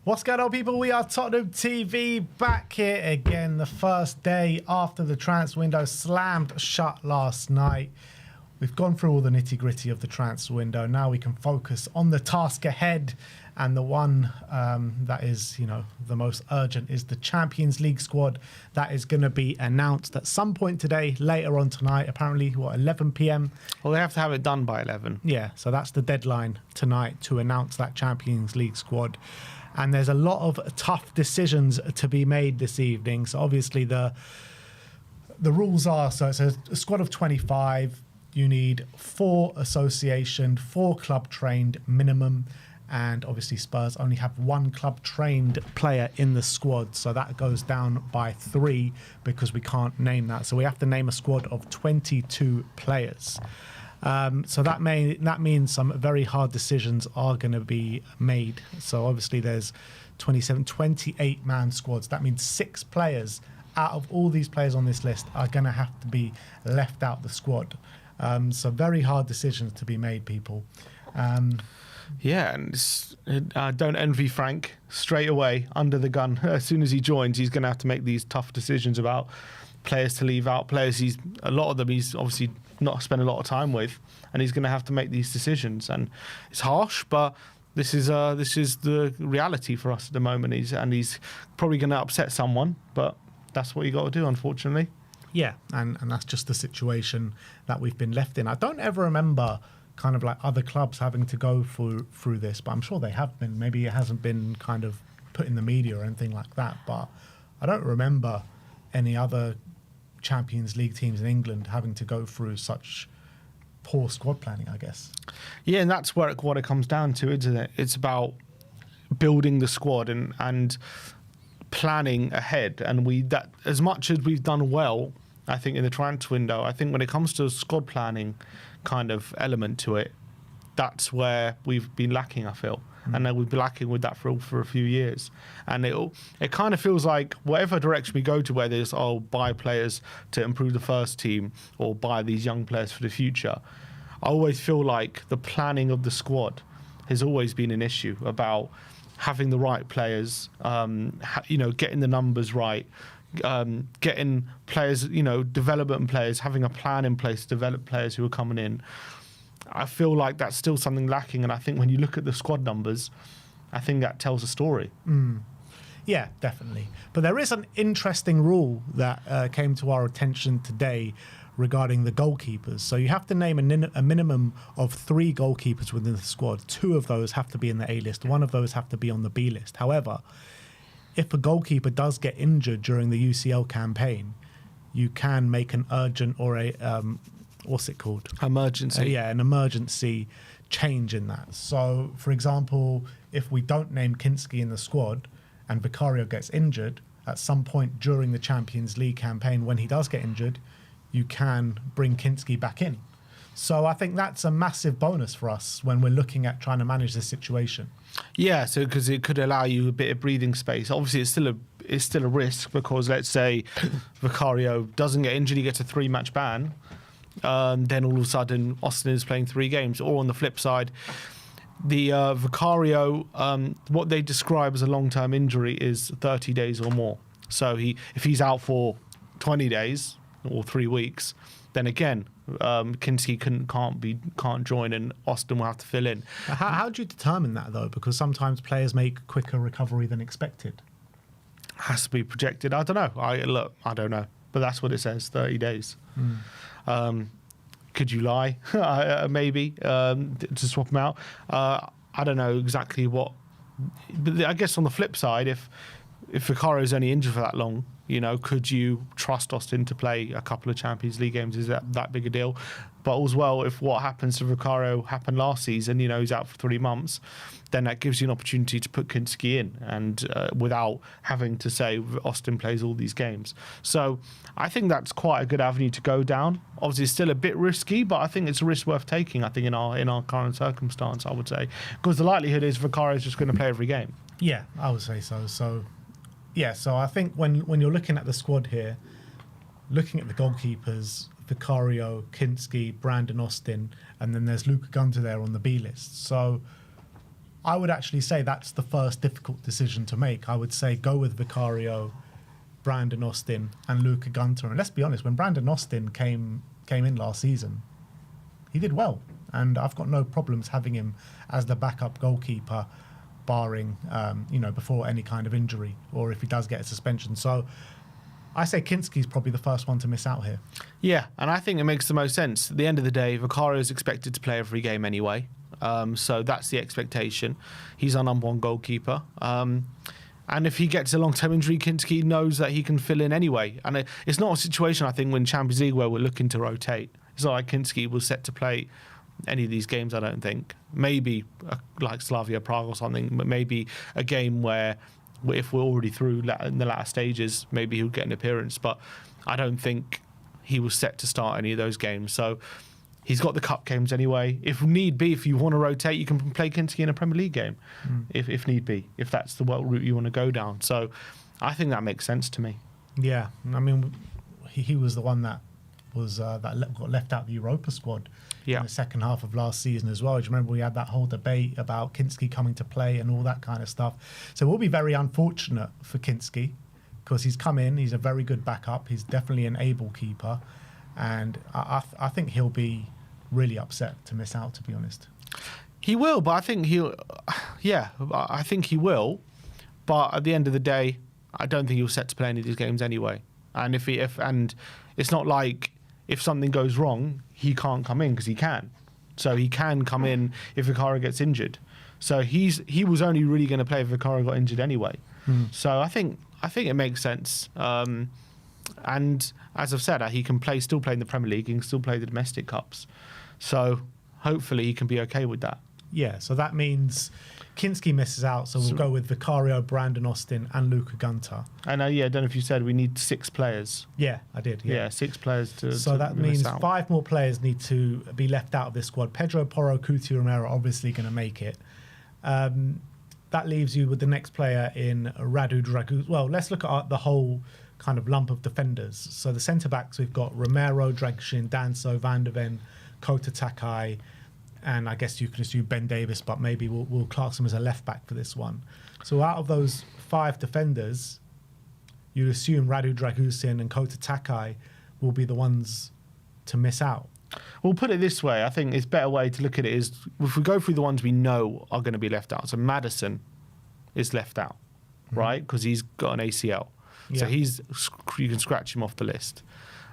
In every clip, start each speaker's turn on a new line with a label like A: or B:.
A: What's going on, people? We are Tottenham TV back here again. The first day after the transfer window slammed shut last night. We've gone through all the nitty-gritty of the transfer window. Now we can focus on the task ahead, and the one that is, the most urgent is the Champions League squad that is going to be announced at some point today, later on tonight. Apparently, 11 p.m.
B: Well, they have to have it done by 11.
A: Yeah, so that's the deadline tonight to announce that Champions League squad. And there's a lot of tough decisions to be made this evening. So obviously the rules are, so it's a squad of 25. You need 4 association, 4 club trained minimum. And obviously Spurs only have 1 club trained player in the squad. So that goes down by 3 because we can't name that. So we have to name a squad of 22 players. So that means some very hard decisions are going to be made. So obviously there's 28 man squads. That means 6 players out of all these players on this list are going to have to be left out the squad. So very hard decisions to be made, people.
B: Yeah, and don't envy Frank. Straight away, under the gun. As soon as he joins, he's going to have to make these tough decisions about players to leave out, players a lot of them he's obviously not spent a lot of time with, and he's going to have to make these decisions. And it's harsh, but this is the reality for us at the moment. He's probably going to upset someone, but that's what you got to do, unfortunately.
A: Yeah, and that's just the situation that we've been left in. I don't ever remember kind of like other clubs having to go through this, but I'm sure they have been. Maybe it hasn't been kind of put in the media or anything like that, but I don't remember any other Champions League teams in England having to go through such poor squad planning, I guess.
B: Yeah, and that's what it comes down to, isn't it? It's about building the squad and planning ahead. And that as much as we've done well, I think, in the transfer window, I think when it comes to squad planning kind of element to it, that's where we've been lacking, I feel. And then we've been lacking with that for a few years. And it kind of feels like whatever direction we go to, whether it's, buy players to improve the first team or buy these young players for the future, I always feel like the planning of the squad has always been an issue about having the right players, getting the numbers right, getting players, development players, having a plan in place to develop players who are coming in. I feel like that's still something lacking, and I think when you look at the squad numbers, I think that tells a story.
A: Yeah, definitely. But there is an interesting rule that came to our attention today regarding the goalkeepers. So you have to name a minimum of 3 goalkeepers within the squad. 2 of those have to be in the A list. 1 of those have to be on the B list. However, if a goalkeeper does get injured during the UCL campaign, you can make an urgent or a what's it called?
B: Emergency.
A: An emergency change in that. So, for example, if we don't name Kinski in the squad and Vicario gets injured, at some point during the Champions League campaign, when he does get injured, you can bring Kinski back in. So I think that's a massive bonus for us when we're looking at trying to manage this situation.
B: Yeah, so because it could allow you a bit of breathing space. Obviously, it's still a risk because let's say Vicario doesn't get injured, he gets a 3-match ban. Then all of a sudden Austin is playing 3 games. Or on the flip side, the Vicario, what they describe as a long-term injury is 30 days or more. So if he's out for 20 days or 3 weeks, then again, Kinski can't join and Austin will have to fill in.
A: How do you determine that, though? Because sometimes players make quicker recovery than expected.
B: Has to be projected. I don't know. I don't know. But that's what it says, 30 days. Could you lie? Maybe to swap him out. I don't know exactly what. But I guess on the flip side, if Vicario is only injured for that long, could you trust Austin to play a couple of Champions League games? Is that big a deal? But as well, if what happens to Vicario happened last season, he's out for 3 months, then that gives you an opportunity to put Kinski in and without having to say Austin plays all these games. So I think that's quite a good avenue to go down. Obviously, it's still a bit risky, but I think it's a risk worth taking, I think, in our current circumstance, I would say. Because the likelihood is Vicario is just going to play every game.
A: Yeah, I would say so. So I think when you're looking at the squad here, looking at the goalkeepers, Vicario, Kinski, Brandon Austin, and then there's Luka Gunter there on the B list. So I would actually say that's the first difficult decision to make. I would say go with Vicario, Brandon Austin, and Luca Gunter. And let's be honest, when Brandon Austin came in last season, he did well. And I've got no problems having him as the backup goalkeeper, barring, before any kind of injury or if he does get a suspension. So I say Kinski's probably the first one to miss out here.
B: Yeah, and I think it makes the most sense. At the end of the day, Vicario is expected to play every game anyway. So that's the expectation. He's our number one goalkeeper. And if he gets a long-term injury, Kinski knows that he can fill in anyway. And it's not a situation, I think, when Champions League where we're looking to rotate. It's not like Kinski was set to play any of these games, I don't think. Maybe like Slavia Prague or something, but maybe a game where if we're already through in the latter stages, maybe he'll get an appearance. But I don't think he was set to start any of those games. So he's got the cup games anyway. If need be, if you want to rotate, you can play Kinski in a Premier League game, if need be, if that's the route you want to go down. So I think that makes sense to me.
A: Yeah, I mean, he was the one that was got left out of the Europa squad in the second half of last season as well. Do you remember we had that whole debate about Kinski coming to play and all that kind of stuff? So it will be very unfortunate for Kinski because he's come in, he's a very good backup, he's definitely an able keeper, and I think he'll be really upset to miss out, to be honest.
B: He will, but I think I think he will. But at the end of the day, I don't think he'll set to play any of these games anyway. And and it's not like if something goes wrong, he can't come in because he can. So he can come in if Vicario gets injured. So he was only really going to play if Vicario got injured anyway. So I think it makes sense. And as I've said, he can still play in the Premier League, he can still play the domestic cups. So hopefully he can be okay with that.
A: Yeah, so that means Kinski misses out, so we'll go with Vicario, Brandon Austin, and Luca Gunter.
B: And I don't know if you said we need 6 players.
A: Yeah, I did. Yeah,
B: 6 players to.
A: So that means 5 more players need to be left out of this squad. Pedro Porro, Cuti Romero are obviously going to make it. That leaves you with the next player in Radu Dragu. Well, let's look at the whole kind of lump of defenders. So the centre backs, we've got Romero, Dragoshin, Danso, Van der Ven, Kota Takai, and I guess you can assume Ben Davis, but maybe we'll class him as a left back for this one. So out of those 5 defenders, you'd assume Radu Dragusin and Kota Takai will be the ones to miss out.
B: We'll put it this way. I think it's a better way to look at it is if we go through the ones we know are going to be left out. So Maddison is left out, right? Because he's got an ACL.
A: Yeah.
B: So you can scratch him off the list.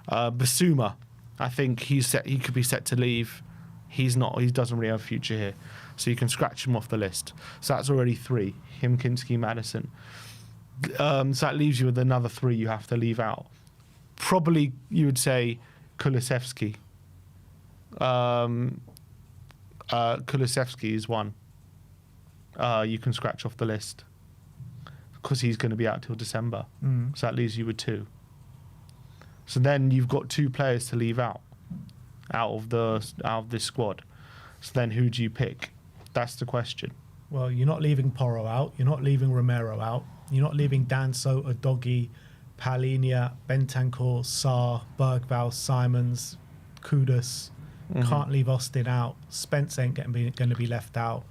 B: Basuma, I think he could be set to leave. He's not. He doesn't really have a future here. So you can scratch him off the list. So that's already 3. Him, Kinski, Maddison. So that leaves you with another 3 you have to leave out. Probably you would say Kulusevski. Kulusevski is 1. You can scratch off the list because he's going to be out till December. So that leaves you with 2. So then you've got 2 players to leave out of this squad. So then who do you pick? That's the question.
A: Well, you're not leaving Porro out. You're not leaving Romero out. You're not leaving Danso, Udogie, Palhinha, Bentancur, Sarr, Bergvall, Simons, Kudus. Can't leave Austin out. Spence ain't going to be left out.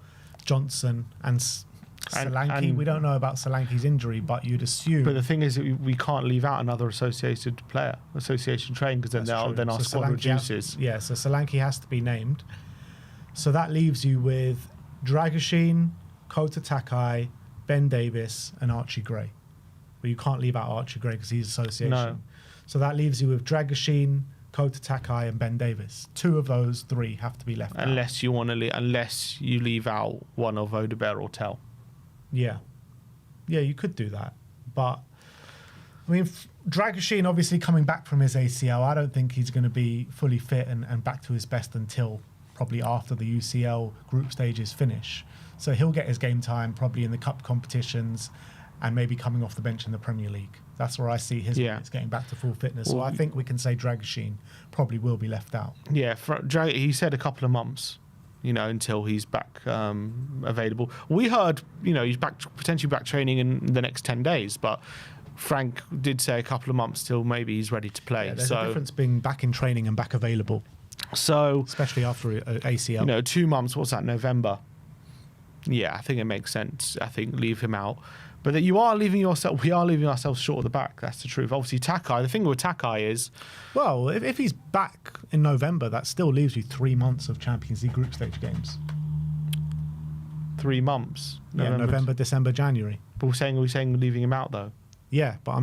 A: Johnson and Solanke. We don't know about Solanke's injury, but you'd assume.
B: But the thing is, that we can't leave out another association train because then our squad reduces.
A: So Solanke has to be named. So that leaves you with Dragoshin, Kota Takai, Ben Davis, and Archie Gray. But you can't leave out Archie Gray because he's association.
B: No.
A: So that leaves you with Dragoshin, Kota Takai, and Ben Davis. 2 of those 3 have to be left out.
B: Unless you leave out one of Odebear or Tell.
A: Yeah, you could do that. But, I mean, Dragoshin obviously coming back from his ACL, I don't think he's going to be fully fit and back to his best until probably after the UCL group stages finish. So he'll get his game time probably in the cup competitions and maybe coming off the bench in the Premier League. That's where I see his minutes getting back to full fitness. So I think we can say Dragoshin probably will be left out. Yeah,
B: he said a couple of months. Until he's back available. We heard, he's potentially back training in the next 10 days, but Frank did say a couple of months till maybe he's ready to play.
A: Yeah, there's a difference being back in training and back available.
B: So,
A: especially after ACL.
B: 2 months, what's that, November? Yeah, I think it makes sense. I think leave him out. But that we are leaving ourselves short of the back. That's the truth. Obviously, Takai, the thing with Takai is...
A: Well, if he's back in November, that still leaves you 3 months of Champions League group stage games.
B: 3 months.
A: November, December, January.
B: But we're saying leaving him out, though.
A: Yeah, but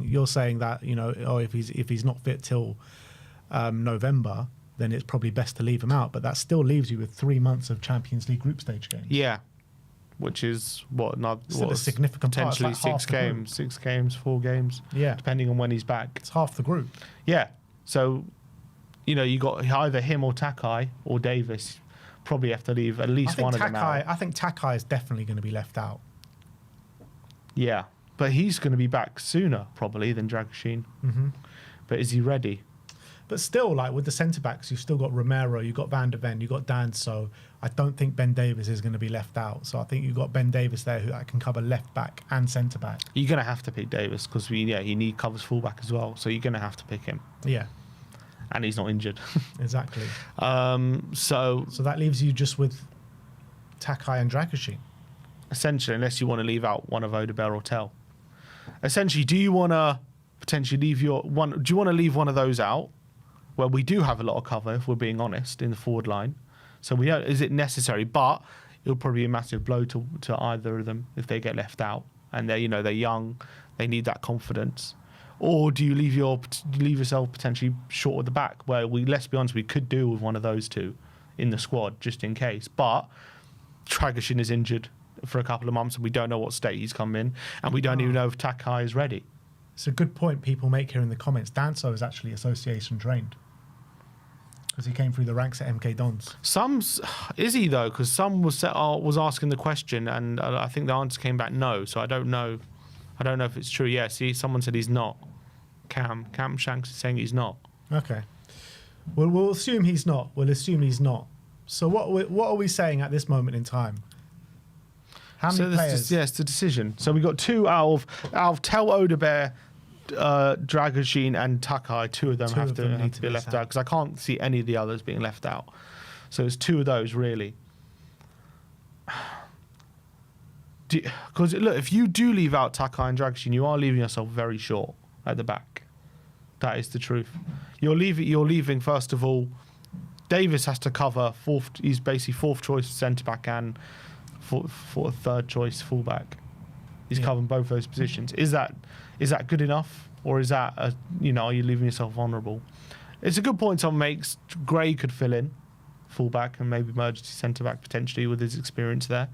A: you're saying that, if he's not fit till November, then it's probably best to leave him out. But that still leaves you with 3 months of Champions League group stage games.
B: Yeah. Which is
A: a significant part.
B: Potentially
A: it's like
B: 6 games, 4 games.
A: Yeah.
B: Depending on when he's back.
A: It's half the group.
B: Yeah. So, you got either him or Takai or Davis. Probably have to leave at least one of them out.
A: I think Takai is definitely going to be left out.
B: Yeah. But he's going to be back sooner, probably, than Dragoshin.
A: Mm-hmm.
B: But is he ready?
A: But still, like with the centre-backs, you've still got Romero, you've got Van der Ven, you've got Dan, so I don't think Ben Davies is going to be left out. So I think you've got Ben Davies there who can cover left-back and centre-back.
B: You're going to have to pick Davis because he covers full-back as well. So you're going to have to pick him.
A: Yeah.
B: And he's not injured.
A: Exactly.
B: So
A: that leaves you just with Takai and Dragoshin.
B: Essentially, unless you want to leave out one of Odebear or Tell. Essentially, do you want to potentially leave do you want to leave one of those out? Well, we do have a lot of cover, if we're being honest, in the forward line. So is it necessary? But it'll probably be a massive blow to either of them if they get left out. And they're young, they need that confidence. Or do you leave yourself potentially short at the back, where let's be honest, we could do with one of those two in the squad just in case. But Dragoshin is injured for a couple of months, and we don't know what state he's come in, and we don't even know if Takai is ready.
A: It's a good point people make here in the comments. Danso is actually association trained, because he came through the ranks at MK Dons.
B: Is he though? Because some was asking the question, and I think the answer came back no. So I don't know if it's true. Yeah, see, someone said he's not. Cam Shanks is saying he's not.
A: Okay. Well, we'll assume he's not. So what are we saying at this moment in time? How many players?
B: It's the decision. So we got 2 out of Tel Odebear, Dragoshin and Takai. 2 of them have to be left out because I can't see any of the others being left out. So it's 2 of those really. Because look, if you do leave out Takai and Dragoshin, you are leaving yourself very short at the back. That is the truth. You're leaving first of all. Davis has to cover fourth. He's basically 4th choice centre back and 3rd choice fullback. He's covering both those positions. Is that good enough, or is that are you leaving yourself vulnerable? It's a good point someone makes. Gray could fill in fullback and maybe emergency centre back potentially with his experience there.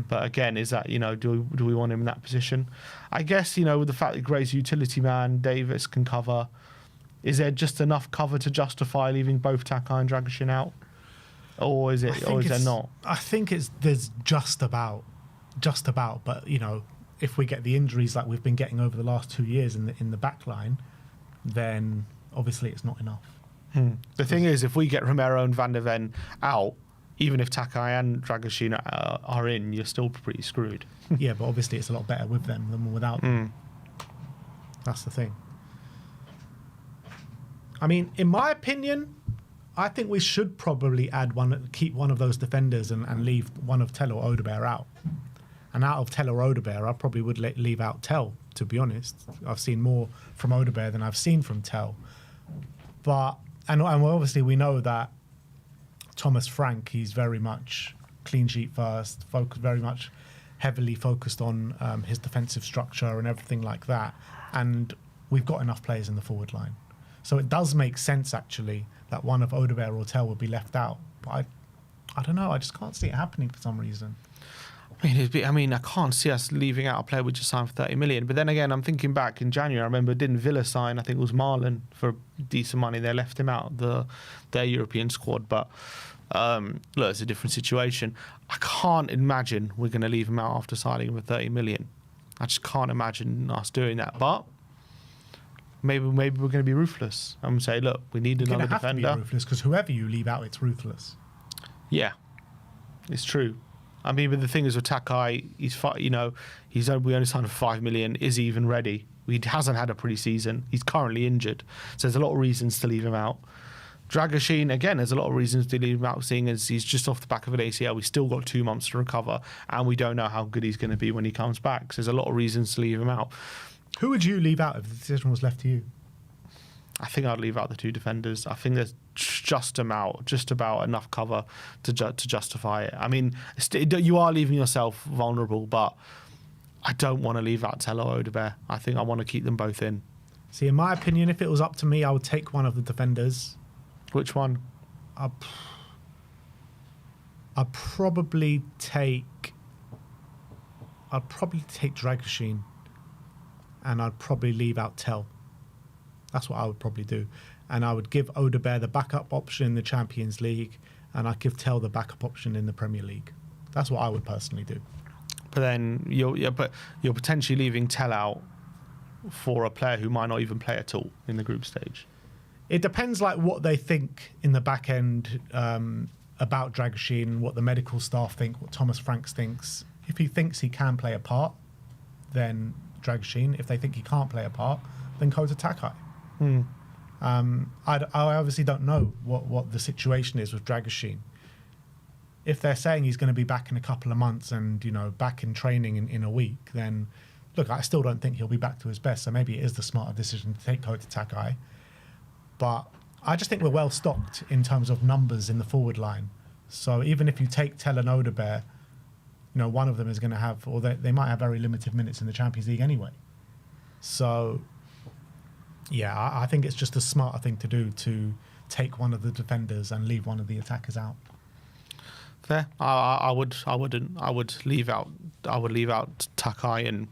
B: But again, is that do we want him in that position? I guess with the fact that Gray's a utility man, Davis can cover. Is there just enough cover to justify leaving both Takai and Dragoshin out? Or is there not?
A: I think there's just about, but if we get the injuries like we've been getting over the last 2 years in the back line, then obviously it's not enough.
B: The thing is, if we get Romero and Van der Ven out, even if Takai and Dragoshin are in, you're still pretty screwed.
A: Yeah, but obviously it's a lot better with them than without them. That's the thing. I mean, in my opinion, I think we should probably keep one of those defenders and leave one of Tell or Odebear out. And out of Tell or Odebear, I probably would leave out Tell, to be honest. I've seen more from Odebear than I've seen from Tell. And obviously we know that Thomas Frank, he's very much clean sheet first, very much heavily focused on his defensive structure and everything like that. And we've got enough players in the forward line. So it does make sense, actually, that one of Odebear or Tell would be left out. But I don't know. I just can't see it happening for some reason.
B: I can't see us leaving out a player we just signed for 30 million. But then again, I'm thinking back in January, I remember didn't Villa sign, I think it was Marlon, for decent money. They left him out, their European squad. But look, it's a different situation. I can't imagine we're going to leave him out after signing him for 30 million. I just can't imagine us doing that. But maybe we're going to be ruthless and say, look, we need another defender.
A: You're going to have to be ruthless because whoever you leave out, it's ruthless.
B: Yeah, it's true. I mean, but the thing is with Takai, we only signed for 5 million. Is he even ready? He hasn't had a pre-season. He's currently injured. So there's a lot of reasons to leave him out. Dragoshin, again, there's a lot of reasons to leave him out, seeing as he's just off the back of an ACL. We've still got 2 months to recover, and we don't know how good he's going to be when he comes back. So there's a lot of reasons to leave him out.
A: Who would you leave out if the decision was left to you?
B: I think I'd leave out the 2 defenders. I think there's just about enough cover to justify it. I mean, you are leaving yourself vulnerable, but I don't want to leave out Tell or Odebear. I think I want to keep them both in.
A: See, in my opinion, if it was up to me, I would take one of the defenders.
B: Which one?
A: I'd probably take Dragoshin, and I'd probably leave out Tell. That's what I would probably do. And I would give Odebear the backup option in the Champions League, and I'd give Tell the backup option in the Premier League. That's what I would personally do.
B: But then you're potentially leaving Tell out for a player who might not even play at all in the group stage.
A: It depends, like, what they think in the back end about Dragoshin, what the medical staff think, what Thomas Franks thinks. If he thinks he can play a part, then Dragoshin. If they think he can't play a part, then Kota Takai. I obviously don't know what the situation is with Dragoshin. If they're saying he's going to be back in a couple of months and, you know, back in training in a week, then, look, I still don't think he'll be back to his best. So maybe it is the smarter decision to take Kota Takai. But I just think we're well stocked in terms of numbers in the forward line. So even if you take Tell and Odebear, you know, one of them is going to have, or they might have very limited minutes in the Champions League anyway. So, yeah, I think it's just a smarter thing to do to take one of the defenders and leave one of the attackers out.
B: Fair. I would leave out Takai and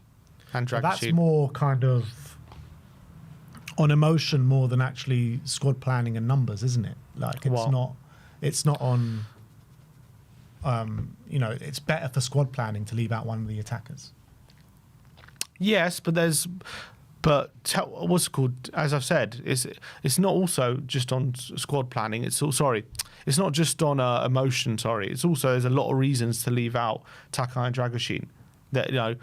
B: Dragoshin.
A: That's more kind of on emotion more than actually squad planning and numbers, isn't it? Like it's not on. You know, it's better for squad planning to leave out one of the attackers.
B: Yes, what's it called? As I've said, it's not also just on squad planning. It's not just on emotion. Sorry, it's also there's a lot of reasons to leave out Takai and Dragoshin. That, you know,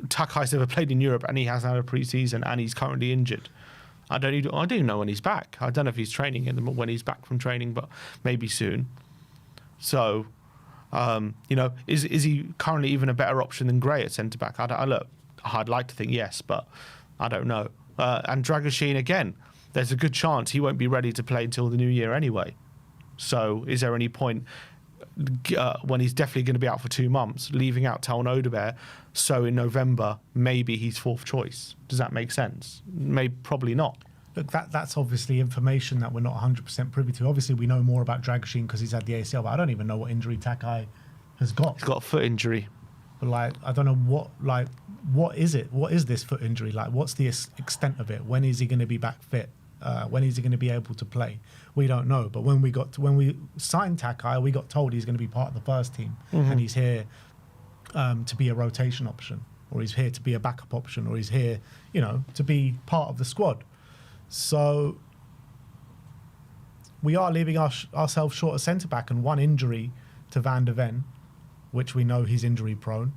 B: Takai's never played in Europe and he hasn't had a pre-season and he's currently injured. I don't even know when he's back. I don't know if he's training when he's back from training, but maybe soon. So, you know, is he currently even a better option than Gray at centre back? I'd like to think yes, but I don't know. And Dragoshin, again, there's a good chance he won't be ready to play until the new year anyway. So is there any point when he's definitely going to be out for 2 months, leaving out Tell and Odebear, so in November, maybe he's 4th choice? Does that make sense? Probably not.
A: Look, that's obviously information that we're not 100% privy to. Obviously, we know more about Dragoshin because he's had the ACL, but I don't even know what injury Takai has got.
B: He's got a foot injury.
A: But, like, I don't know what is it? What is this foot injury? Like, what's the extent of it? When is he going to be back fit? When is he going to be able to play? We don't know. But when we signed Takai, we got told he's going to be part of the first team, and he's here to be a rotation option, or he's here to be a backup option, or he's here, you know, to be part of the squad. So we are leaving ourselves short of centre back, and one injury to Van der Ven, which we know he's injury prone,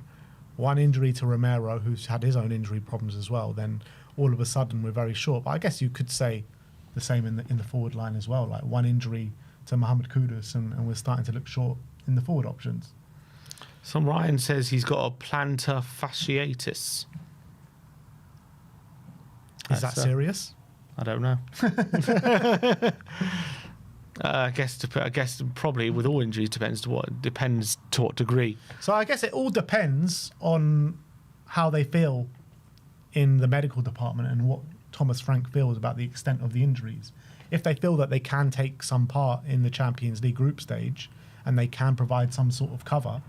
A: one injury to Romero, who's had his own injury problems as well, then all of a sudden we're very short. But I guess you could say the same in the forward line as well, like one injury to Mohamed Kudus and we're starting to look short in the forward options.
B: Some Ryan says he's got a plantar fasciitis.
A: Is that serious?
B: I don't know. I guess probably with all injuries depends to what degree.
A: So I guess it all depends on how they feel in the medical department and what Thomas Frank feels about the extent of the injuries. If they feel that they can take some part in the Champions League group stage and they can provide some sort of cover,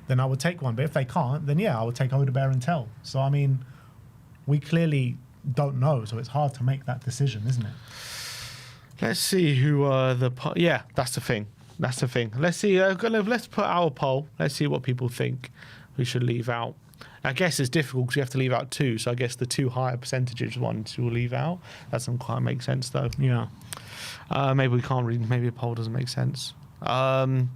A: then I would take one. But if they can't, then yeah, I would take Odebear and Tell. So I mean, we clearly don't know, so it's hard to make that decision, isn't it?
B: Let's see who that's the thing. Let's see. Let's put our poll. Let's see what people think we should leave out. I guess it's difficult because you have to leave out 2. So I guess the 2 higher percentages ones will leave out. That doesn't quite make sense though.
A: Yeah.
B: Maybe we can't read. Maybe a poll doesn't make sense. Yeah.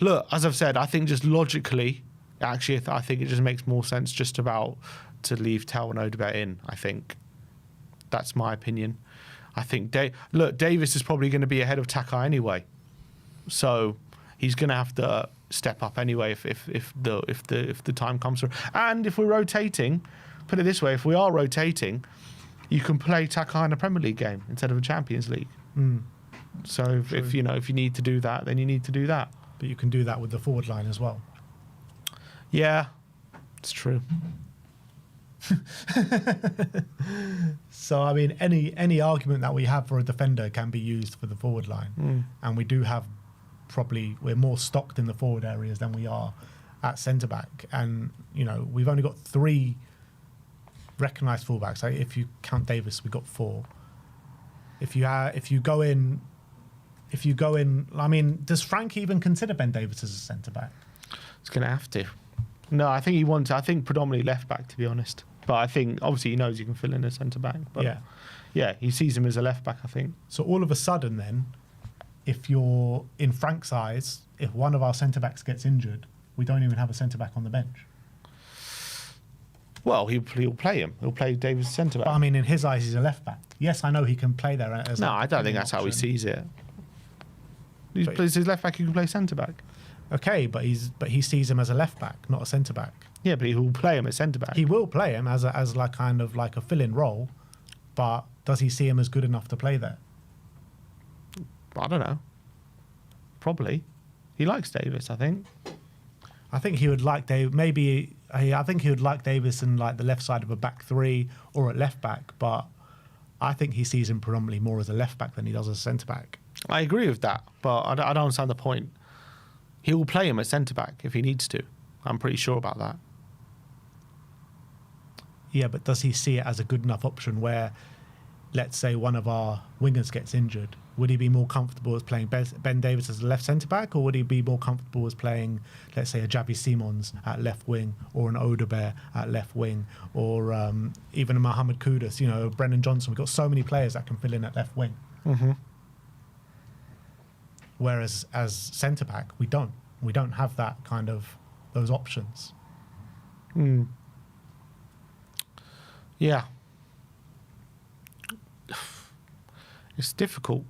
B: Look, as I've said, I think just logically, actually, I think it just makes more sense just about to leave Tell and Odebear in. I think that's my opinion. I think Davis is probably going to be ahead of Takai anyway, so he's going to have to step up anyway if the time comes through. And if we're rotating, put it this way, if we are rotating, you can play Takai in a Premier League game instead of a Champions League. So if you need to do that, then you need to do that.
A: But you can do that with the forward line as well.
B: Yeah, it's true.
A: So I mean, any argument that we have for a defender can be used for the forward line, and we do have we're more stocked in the forward areas than we are at centre back, and we've only got 3 recognised fullbacks. So if you count Davis, we've got 4. If you go in, I mean, does Frank even consider Ben Davis as a centre back?
B: He's going to have to. No, I think he wants. I think predominantly left back, to be honest. But I think obviously he knows he can fill in a centre back. But yeah, he sees him as a left back, I think.
A: So all of a sudden, then, if you're in Frank's eyes, if one of our centre backs gets injured, we don't even have a centre back on the bench.
B: Well, he'll play him. He'll play Davis centre back.
A: But I mean, in his eyes, he's a left back. Yes, I know he can play there.
B: No, I don't think that's how he sees it. He plays his left back. He can play centre back.
A: Okay, but he sees him as a left back, not a centre back.
B: Yeah, but he will play him as centre back.
A: He will play him as like kind of like a fill-in role, but does he see him as good enough to play there?
B: I don't know. Probably. He likes Davis, I think.
A: I think he would like I think he would like Davis in like the left side of a back 3 or at left back, but I think he sees him predominantly more as a left back than he does as a centre back.
B: I agree with that, but I don't understand the point. He will play him as centre back if he needs to. I'm pretty sure about that.
A: Yeah, but does he see it as a good enough option where, let's say, one of our wingers gets injured? Would he be more comfortable as playing Ben Davis as a left centre-back, or would he be more comfortable as playing, let's say, a Javi Simons at left wing, or an Odebear at left wing, or even a Mohamed Kudus, Brennan Johnson? We've got so many players that can fill in at left wing.
B: Mm-hmm.
A: Whereas as centre-back, we don't. We don't have that kind of those options.
B: Yeah. It's difficult.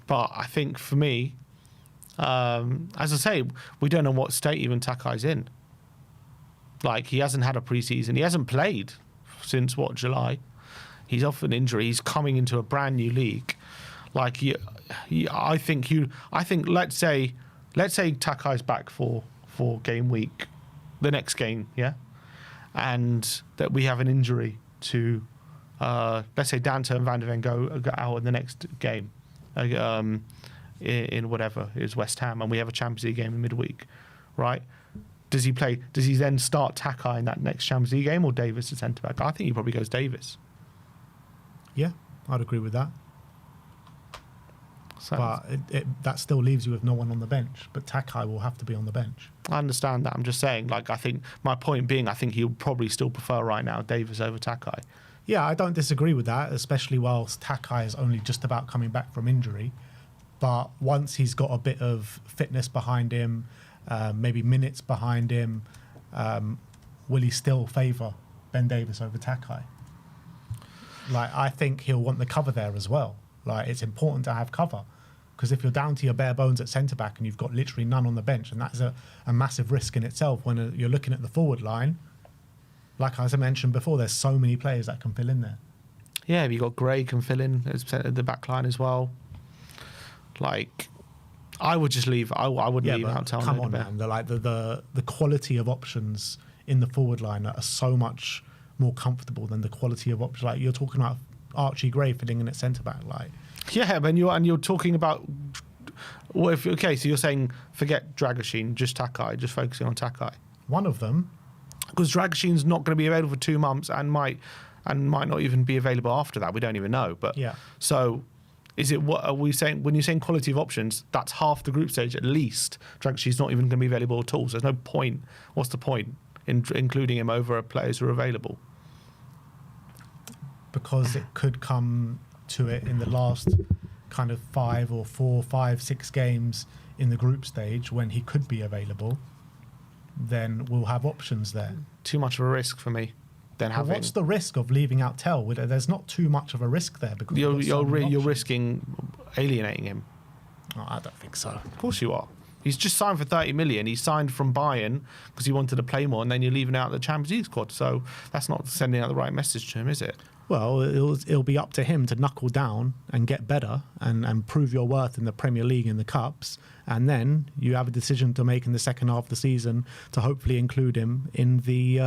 B: But I think for me, as I say, we don't know what state even Takai's in. Like, he hasn't had a pre-season. He hasn't played since, July? He's off an injury. He's coming into a brand new league. Like, I think let's say Takai's back for game week, the next game, yeah? And that we have an injury to, let's say Dante and Van de Ven go out in the next game, in whatever is West Ham, and we have a Champions League game in midweek, right? Does he play? Does he then start Takai in that next Champions League game, or Davis at centre back? I think he probably goes Davis.
A: Yeah, I'd agree with that.
B: So,
A: but that still leaves you with no one on the bench. But Takai will have to be on the bench.
B: I understand that. I'm just saying, like, I think my point being, I think he'll probably still prefer right now Davis over Takai.
A: Yeah, I don't disagree with that, especially whilst Takai is only just about coming back from injury. But once he's got a bit of fitness behind him, maybe minutes behind him, will he still favour Ben Davis over Takai? Like, I think he'll want the cover there as well. Like, it's important to have cover, because if you're down to your bare bones at centre-back and you've got literally none on the bench, and that's a massive risk in itself when you're looking at the forward line. Like as I mentioned before, there's so many players that can fill in there.
B: Yeah, you got Gray can fill in at the back line as well. Like, I would just leave. I would leave out Town.
A: Come on, man. The quality of options in the forward line are so much more comfortable than the quality of options. Like, you're talking about Archie Gray filling in at centre back. Like,
B: yeah, but you're talking about. Well, so you're saying forget Dragoshin, just Takai, just focusing on Takai.
A: One of them.
B: Because Dragoshin's not going to be available for 2 months and might not even be available after that. We don't even know. But
A: yeah.
B: So, what are we saying? When you're saying quality of options, that's half the group stage at least. Dragoshin's not even going to be available at all. So there's no point. What's the point in including him over players who are available?
A: Because it could come to it in the last kind of 5 or 4, 5, 6 games in the group stage when he could be available. Then we'll have options there.
B: Too much of a risk for me. than
A: But
B: having.
A: what's the risk of leaving out Tell? There's not too much of a risk there because
B: You're risking alienating him.
A: Oh, I don't think so.
B: Of course you are. He's just signed for 30 million. He signed from Bayern because he wanted to play more, and then you're leaving out the Champions League squad. So that's not sending out the right message to him, is it?
A: Well, it'll be up to him to knuckle down and get better and prove your worth in the Premier League and the Cups. And then you have a decision to make in the second half of the season to hopefully include him in the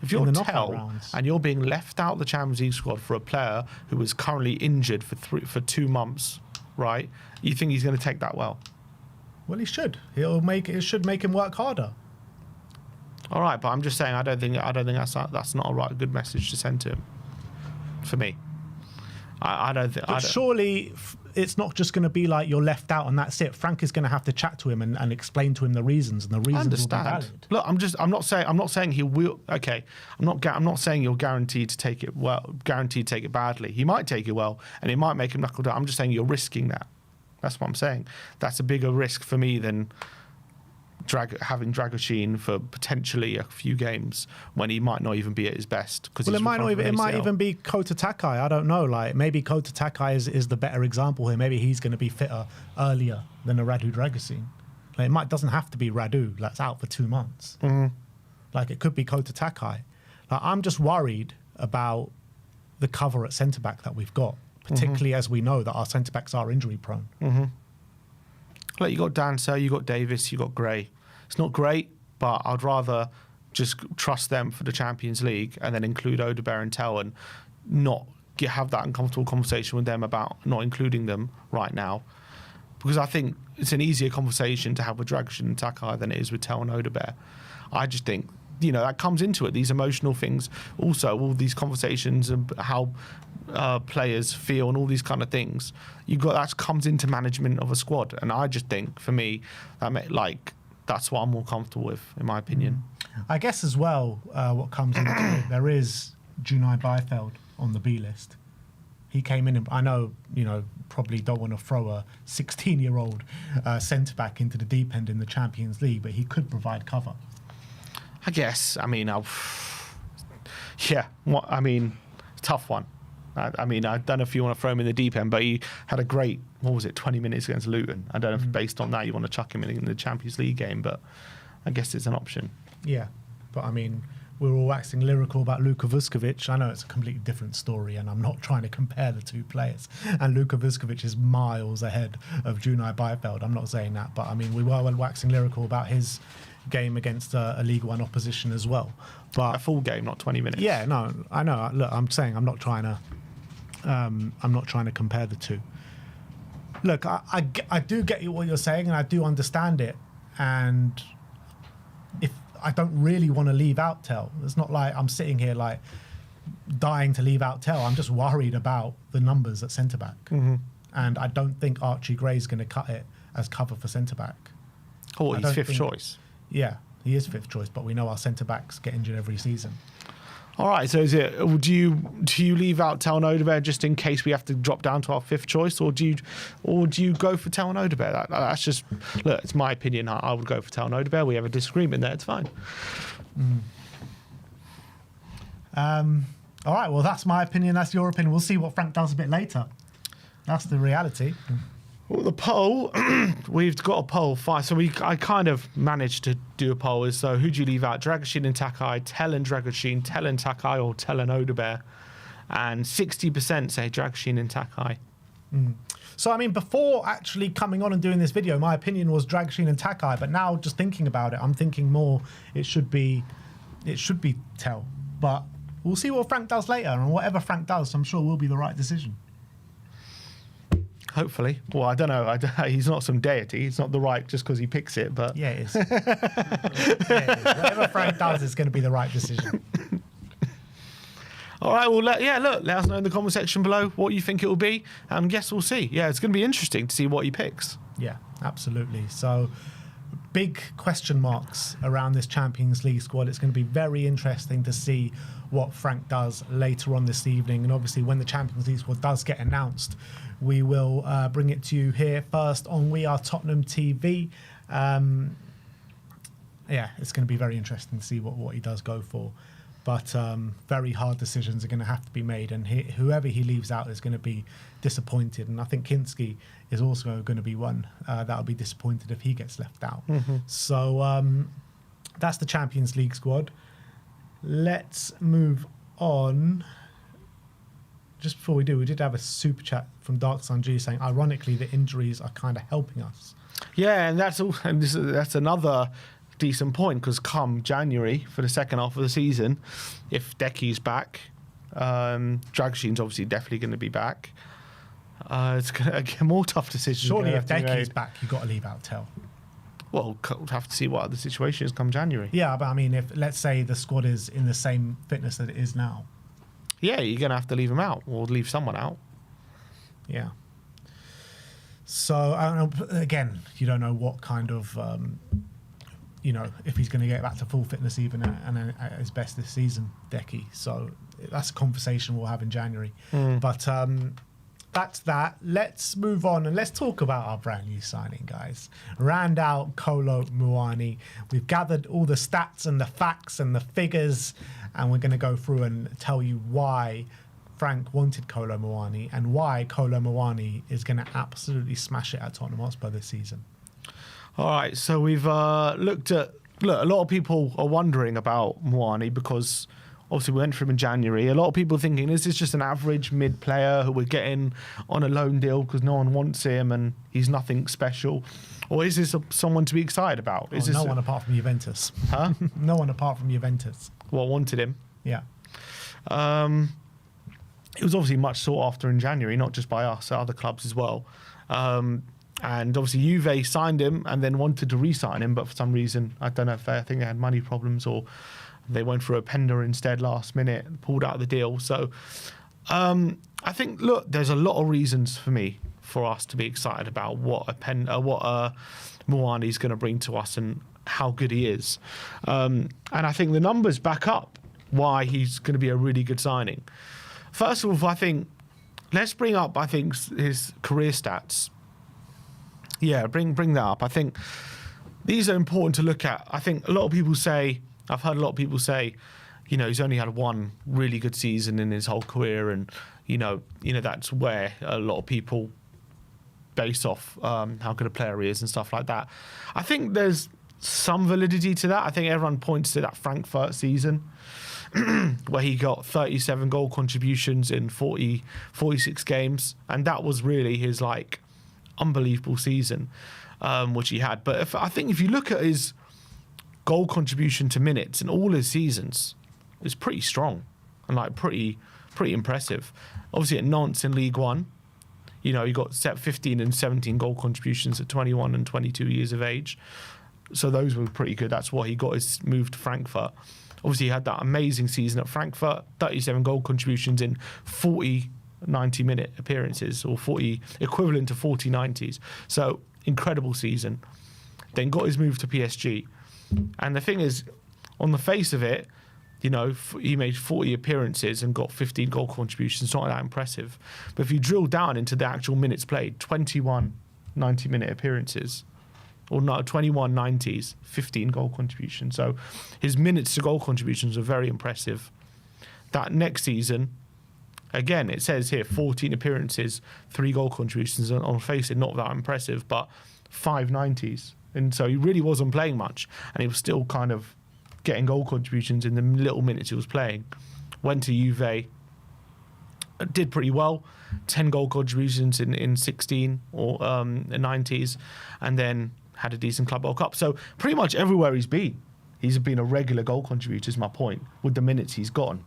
B: if you're
A: knockout
B: Tell
A: rounds.
B: and you're being left out the Champions League squad for a player who is currently injured for 2 months, right? You think he's going to take that well?
A: Well, he should. It should make him work harder.
B: All right, but I'm just saying I don't think that's not a good message to send to him. For me, I don't think.
A: But surely it's not just going to be like you're left out and that's it. Frank is going to have to chat to him and explain to him the reasons, and the reasons will be valid.
B: Look, I'm not saying he will. Okay, I'm not saying you're guaranteed to take it well, guaranteed to take it badly. He might take it well, and it might make him knuckle down. I'm just saying you're risking that. That's what I'm saying. That's a bigger risk for me than having Dragoshin for potentially a few games when he might not even be at his best.
A: Well, it might even be Kota Takai. I don't know. Like maybe Kota Takai is the better example here. Maybe he's going to be fitter earlier than a Radu Dragoshin. Like it doesn't have to be Radu that's out for 2 months.
B: Mm-hmm.
A: Like it could be Kota Takai. Like I'm just worried about the cover at centre back that we've got, particularly as we know that our centre backs are injury prone.
B: Mm-hmm. Like you got Dancer, you got Davis, you got Gray. It's not great, but I'd rather just trust them for the Champions League and then include Odebear and Tell and not have that uncomfortable conversation with them about not including them right now. Because I think it's an easier conversation to have with Dragoshin and Takai than it is with Tell and Odebear. I just think, that comes into it, these emotional things. Also, all these conversations of how players feel and all these kind of things. That comes into management of a squad. And I just think, for me, that's what I'm more comfortable with, in my opinion.
A: I guess as well, what comes into it, there is Junai Beifeld on the B list. He came in, and I know, probably don't want to throw a 16-year-old centre-back into the deep end in the Champions League, but he could provide cover.
B: I guess. I mean, tough one. I don't know if you want to throw him in the deep end, but he had a great, 20 minutes against Luton. I don't know if based on that you want to chuck him in the Champions League game, but I guess it's an option.
A: Yeah, but we're all waxing lyrical about Luka Vuskovic. I know it's a completely different story, and I'm not trying to compare the two players. And Luka Vuskovic is miles ahead of Junai Beifeld. I'm not saying that, but we were waxing lyrical about his game against a League One opposition as well. But
B: a full game, not 20 minutes.
A: Yeah, no, I know. Look, I'm saying I'm not trying to compare the two. Look, I do get what you're saying, and I do understand it. And if I don't really want to leave out Tell, it's not like I'm sitting here like dying to leave out Tell. I'm just worried about the numbers at centre back, and I don't think Archie Gray's going to cut it as cover for centre back.
B: Oh, he's fifth choice.
A: Yeah, he is fifth choice, but we know our centre backs get injured every season.
B: All right, so do you leave out Tell and Odebear just in case we have to drop down to our fifth choice, or do you go for Tell and Odebear? That's just, look, it's my opinion. I would go for Tell and Odebear. We have a disagreement there. It's fine.
A: All right, well, that's my opinion. That's your opinion. We'll see what Frank does a bit later. That's the reality.
B: Well, the poll, we've got a poll. So I kind of managed to do a poll. So who do you leave out? Dragoshin and Takai, Tell and Dragoshin, Tell and Takai, or Tell and Odebear? And 60% say Dragoshin and Takai.
A: So, before actually coming on and doing this video, my opinion was Dragoshin and Takai. But now, just thinking about it, I'm thinking more it should be Tell. But we'll see what Frank does later. And whatever Frank does, I'm sure will be the right decision.
B: Hopefully. Well, I don't know. He's not some deity. It's not the right just because he picks it, but...
A: Yeah, it is. Whatever Frank does is going to be the right decision.
B: All right, well, let us know in the comment section below what you think it will be. Yes, we'll see. Yeah, it's going to be interesting to see what he picks.
A: Yeah, absolutely. So, big question marks around this Champions League squad. It's going to be very interesting to see what Frank does later on this evening. And obviously, when the Champions League squad does get announced, we will bring it to you here first on We Are Tottenham TV. It's going to be very interesting to see what he does go for. but very hard decisions are going to have to be made, and whoever he leaves out is going to be disappointed. And I think Kinski is also going to be one that'll be disappointed if he gets left out. So that's the Champions League squad. Let's move on. Just before we do, we did have a super chat from Dark Sun G saying, ironically, the injuries are kind of helping us.
B: Yeah, and that's another decent point, because come January for the second half of the season, if Decky's back, Dragshin's obviously definitely going to be back. It's going to get more tough decisions.
A: Surely, if Decky's back, you've got to leave out Tell.
B: Well, we'll have to see what the situation is come January.
A: Yeah, but I mean, if let's say the squad is in the same fitness that it is now.
B: Yeah, you're going to have to leave him out, or leave someone out.
A: Yeah. So, I don't know, again, you don't know what kind of, if he's going to get back to full fitness even at his best this season, Decky. So that's a conversation we'll have in January. But that's that. Let's move on and let's talk about our brand new signing, guys. Randall Kolo Muani. We've gathered all the stats and the facts and the figures, and we're going to go through and tell you why Frank wanted Kolo Muani and why Kolo Muani is going to absolutely smash it at Tottenham Hotspur this season.
B: All right, so we've looked at... Look, a lot of people are wondering about Muani because obviously we went for him in January. A lot of people thinking, is this just an average mid-player who we're getting on a loan deal because no one wants him and he's nothing special? Or is this someone to be excited about? Is
A: no one apart from Juventus.
B: Huh?
A: No one apart from Juventus.
B: What, wanted him?
A: Yeah.
B: It was obviously much sought after in January, not just by us, other clubs as well. And obviously Juve signed him and then wanted to re-sign him, but for some reason, I don't know if I think they had money problems or they went for a Pender instead last minute and pulled out of the deal. So I think, look, there's a lot of reasons for us to be excited about what Muani is going to bring to us and how good he is. And I think the numbers back up why he's going to be a really good signing. First of all, I think, let's bring up, his career stats. Yeah, bring that up. I think these are important to look at. I think a lot of people say, I've heard a lot of people say, he's only had one really good season in his whole career, and that's where a lot of people base off how good a player he is and stuff like that. I think there's some validity to that. I think everyone points to that Frankfurt season where he got 37 goal contributions in 46 games, and that was really his unbelievable season, which he had. But I think if you look at his goal contribution to minutes in all his seasons, it's pretty strong and pretty impressive. Obviously at Nantes in League One, he got set 15 and 17 goal contributions at 21 and 22 years of age. So those were pretty good. That's why he got his move to Frankfurt. Obviously, he had that amazing season at Frankfurt, 37 goal contributions in 40 90-minute appearances, or 40 equivalent to 40 90s. So incredible season. Then got his move to PSG. And the thing is, on the face of it, he made 40 appearances and got 15 goal contributions. It's not that impressive. But if you drill down into the actual minutes played, 21 90-minute appearances, or no, 21 90s, 15 goal contributions. So his minutes to goal contributions are very impressive. That next season, again, it says here 14 appearances, 3 goal contributions. On face it, not that impressive, but 5 90s. And so he really wasn't playing much, and he was still kind of getting goal contributions in the little minutes he was playing. Went to Juve, did pretty well, 10 goal contributions in 16 or 90s, and then had a decent Club World Cup. So pretty much everywhere he's been a regular goal contributor, is my point, with the minutes he's gotten.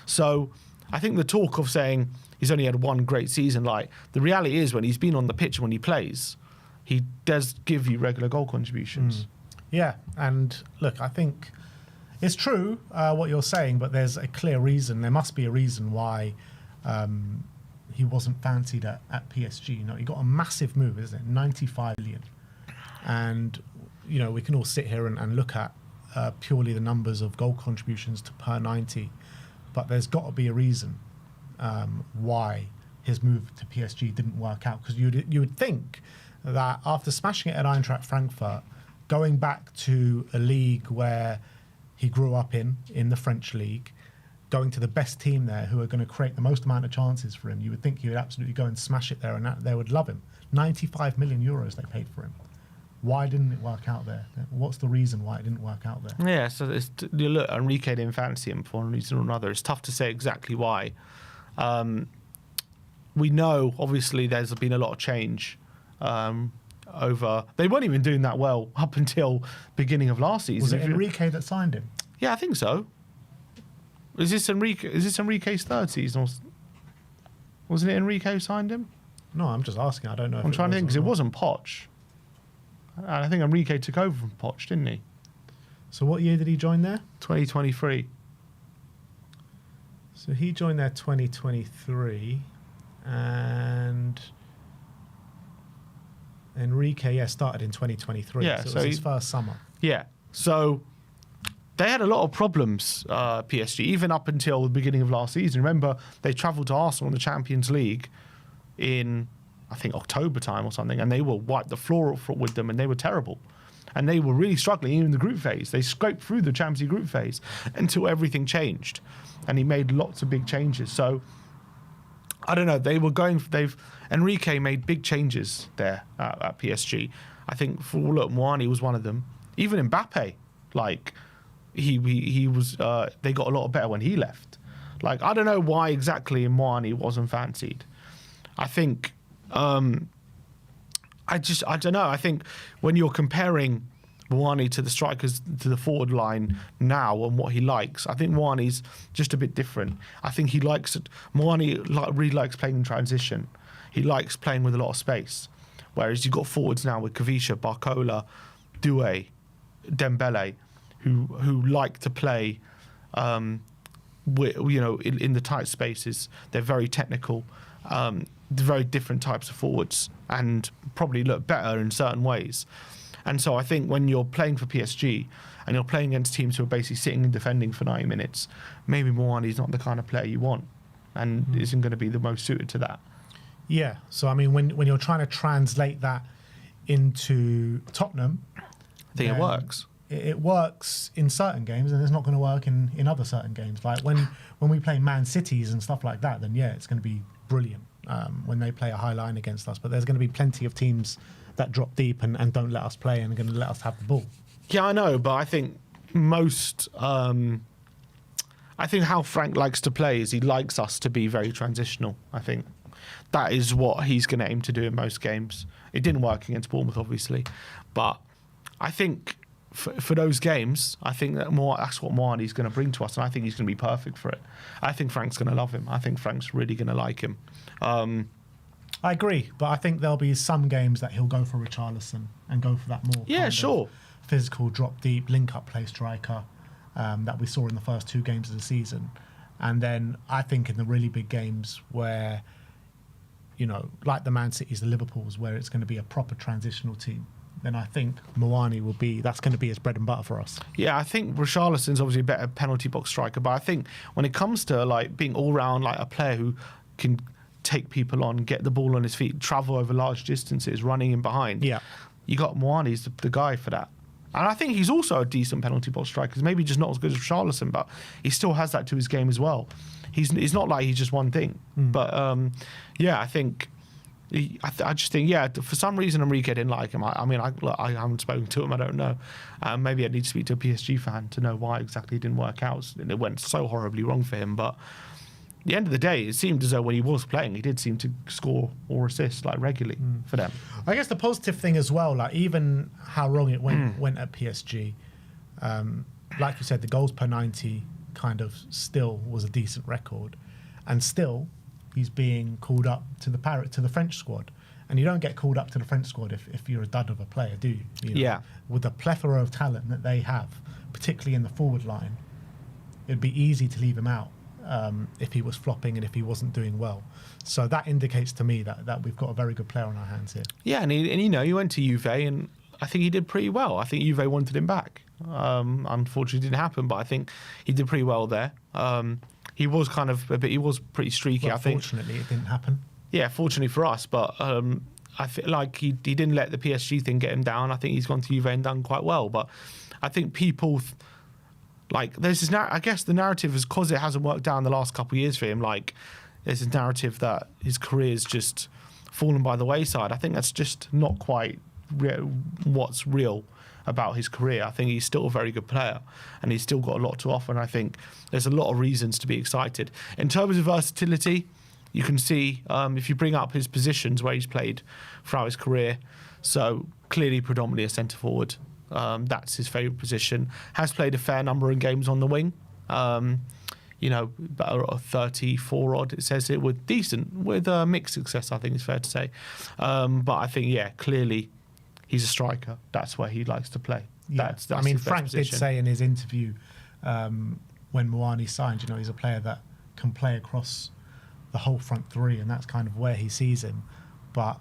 B: So I think the talk of saying he's only had one great season, the reality is when he's been on the pitch, when he plays, he does give you regular goal contributions.
A: Yeah, and look, I think it's true what you're saying, but there's a clear reason. There must be a reason why he wasn't fancied at PSG. He got a massive move, isn't it? 95 million. And, we can all sit here and look at purely the numbers of goal contributions to per 90, but there's got to be a reason why his move to PSG didn't work out. Because you would think that after smashing it at Eintracht Frankfurt, going back to a league where he grew up in the French league, going to the best team there who are going to create the most amount of chances for him, you would think he would absolutely go and smash it there, and that they would love him. 95 million euros they paid for him. Why didn't it work out there? What's the reason why it didn't work out there?
B: Yeah, so you look, Enrique didn't fancy him for one reason or another. It's tough to say exactly why. We know, obviously, there's been a lot of change over. They weren't even doing that well up until beginning of last season.
A: Was it Enrique that signed him?
B: Yeah, I think so. Is this Enrique's third season? Wasn't it Enrique who signed him?
A: No, I'm just asking. I don't know.
B: I'm trying to think because it wasn't Poch. And I think Enrique took over from Poch, didn't he?
A: So what year did he join there?
B: 2023.
A: So he joined there 2023, and Enrique, started in 2023.
B: Yeah,
A: so it was his first summer.
B: Yeah, so they had a lot of problems, PSG, even up until the beginning of last season. Remember, they travelled to Arsenal in the Champions League in, I think, October time or something, and they were wiped the floor with them, and they were terrible. And they were really struggling even in the group phase. They scraped through the Champions League group phase until everything changed. And he made lots of big changes. So, I don't know. Enrique made big changes there at PSG. I think Muani was one of them. Even Mbappe, like, he was, they got a lot better when he left. Like, I don't know why exactly Muani wasn't fancied. I think, I don't know. I think when you're comparing Muani to the strikers, to the forward line now and what he likes, I think Muani's just a bit different. I think Muani really likes playing in transition. He likes playing with a lot of space. Whereas you've got forwards now with Kavisha, Barcola, Doué, Dembele, who like to play, in the tight spaces. They're very technical. Very different types of forwards and probably look better in certain ways. And so I think when you're playing for PSG and you're playing against teams who are basically sitting and defending for 90 minutes, maybe Muani's not the kind of player you want and isn't going to be the most suited to that.
A: Yeah. So, I mean, when you're trying to translate that into Tottenham,
B: I think it works.
A: It works in certain games, and it's not going to work in other certain games. Like when we play Man Cities and stuff like that, then yeah, it's going to be brilliant when they play a high line against us. But there's going to be plenty of teams that drop deep and don't let us play and are going to let us have the ball. Yeah,
B: I know, but I think I think how Frank likes to play is he likes us to be very transitional. I think that is what he's going to aim to do in most games. It didn't work against Bournemouth, obviously, but I think for those games, I think that's what Muani's going to bring to us, and I think he's going to be perfect for it. I think Frank's going to love him. I think Frank's really going to like him.
A: I agree, but I think there'll be some games that he'll go for Richarlison and go for that more physical, drop deep, link-up play striker that we saw in the first two games of the season. And then I think in the really big games where, like the Man Cities, the Liverpools, where it's going to be a proper transitional team, then I think Muani that's going to be his bread and butter for us.
B: Yeah, I think Richarlison's obviously a better penalty box striker, but I think when it comes to like being all round, like a player who can take people on, get the ball on his feet, travel over large distances, running in behind, you got Muani's the guy for that. And I think he's also a decent penalty box striker. He's maybe just not as good as Richarlison, but he still has that to his game as well. He's not like he's just one thing. But I think. I just think, for some reason Enrique didn't like him. I haven't spoken to him. I don't know. Maybe I need to speak to a PSG fan to know why exactly it didn't work out. It went so horribly wrong for him. But at the end of the day, it seemed as though when he was playing, he did seem to score or assist regularly for them.
A: I guess the positive thing as well, like even how wrong it went at PSG, like you said, the goals per 90 kind of still was a decent record, and still he's being called up to the French squad. And you don't get called up to the French squad if you're a dud of a player, do you?
B: Yeah.
A: With the plethora of talent that they have, particularly in the forward line, it'd be easy to leave him out if he was flopping and if he wasn't doing well. So that indicates to me that we've got a very good player on our hands here. Yeah,
B: and he went to Juve, and I think he did pretty well. I think Juve wanted him back. Unfortunately, it didn't happen, but I think he did pretty well there. He was he was pretty streaky, I think.
A: Fortunately, it didn't happen.
B: Yeah, fortunately for us, but I feel like he didn't let the PSG thing get him down. I think he's gone to Juve and done quite well, but I think people Like, there's this I guess the narrative is because it hasn't worked out in the last couple of years for him. Like, there's this narrative that his career's just fallen by the wayside. I think that's just not quite what's real about his career. I think he's still a very good player, and he's still got a lot to offer. And I think there's a lot of reasons to be excited. In terms of versatility, you can see if you bring up his positions where he's played throughout his career. So clearly, predominantly a centre forward. That's his favourite position. Has played a fair number of games on the wing. About 34 odd. It says it with mixed success. I think it's fair to say. But I think clearly he's a striker. That's where he likes to play.
A: Yeah.
B: That's
A: Frank did say in his interview when Muani signed, he's a player that can play across the whole front three, and that's kind of where he sees him. But,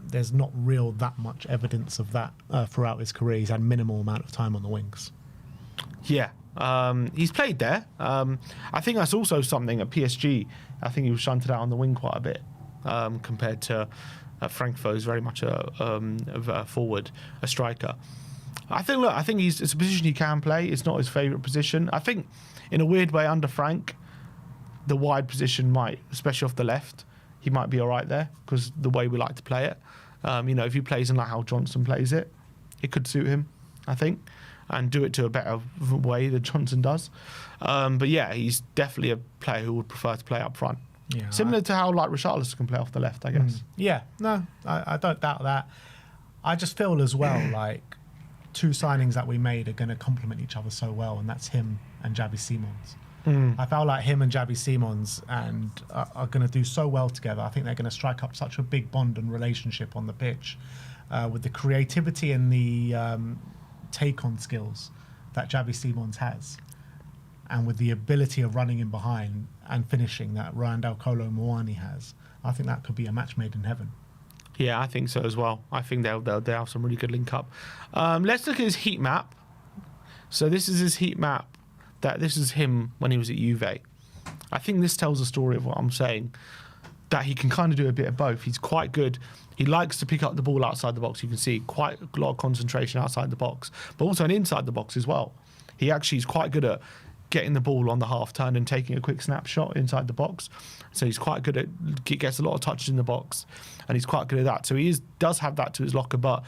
A: there's not that much evidence of that throughout his career. He's had minimal amount of time on the wings.
B: Yeah. He's played there. I think that's also something at PSG. I think he was shunted out on the wing quite a bit compared to Frankfurt, who's very much a forward, a striker. I think it's a position he can play. It's not his favourite position. I think, in a weird way, under Frank, the wide position might, especially off the left, he might be all right there because the way we like to play it. If he plays in like how Johnson plays it, it could suit him, I think, and do it to a better way than Johnson does. He's definitely a player who would prefer to play up front. Yeah, similar to how like Richarlison can play off the left, I guess.
A: Yeah, no, I don't doubt that. I just feel as well like two signings that we made are going to complement each other so well, and that's him and Xavi Simons. I felt like him and Xavi Simons are going to do so well together. I think they're going to strike up such a big bond and relationship on the pitch with the creativity and the take-on skills that Xavi Simons has, and with the ability of running in behind and finishing that Kolo Muani has. I think that could be a match made in heaven.
B: Yeah, I think so as well. I think they'll have some really good link-up. Let's look at his heat map. So this is his heat map. This is him when he was at Juve. I think this tells a story of what I'm saying, that he can kind of do a bit of both. He's quite good. He likes to pick up the ball outside the box. You can see quite a lot of concentration outside the box, but also inside the box as well. He actually is quite good at getting the ball on the half turn and taking a quick snapshot inside the box. So he's quite good at, gets a lot of touches in the box, and he's quite good at that. So does have that to his locker, but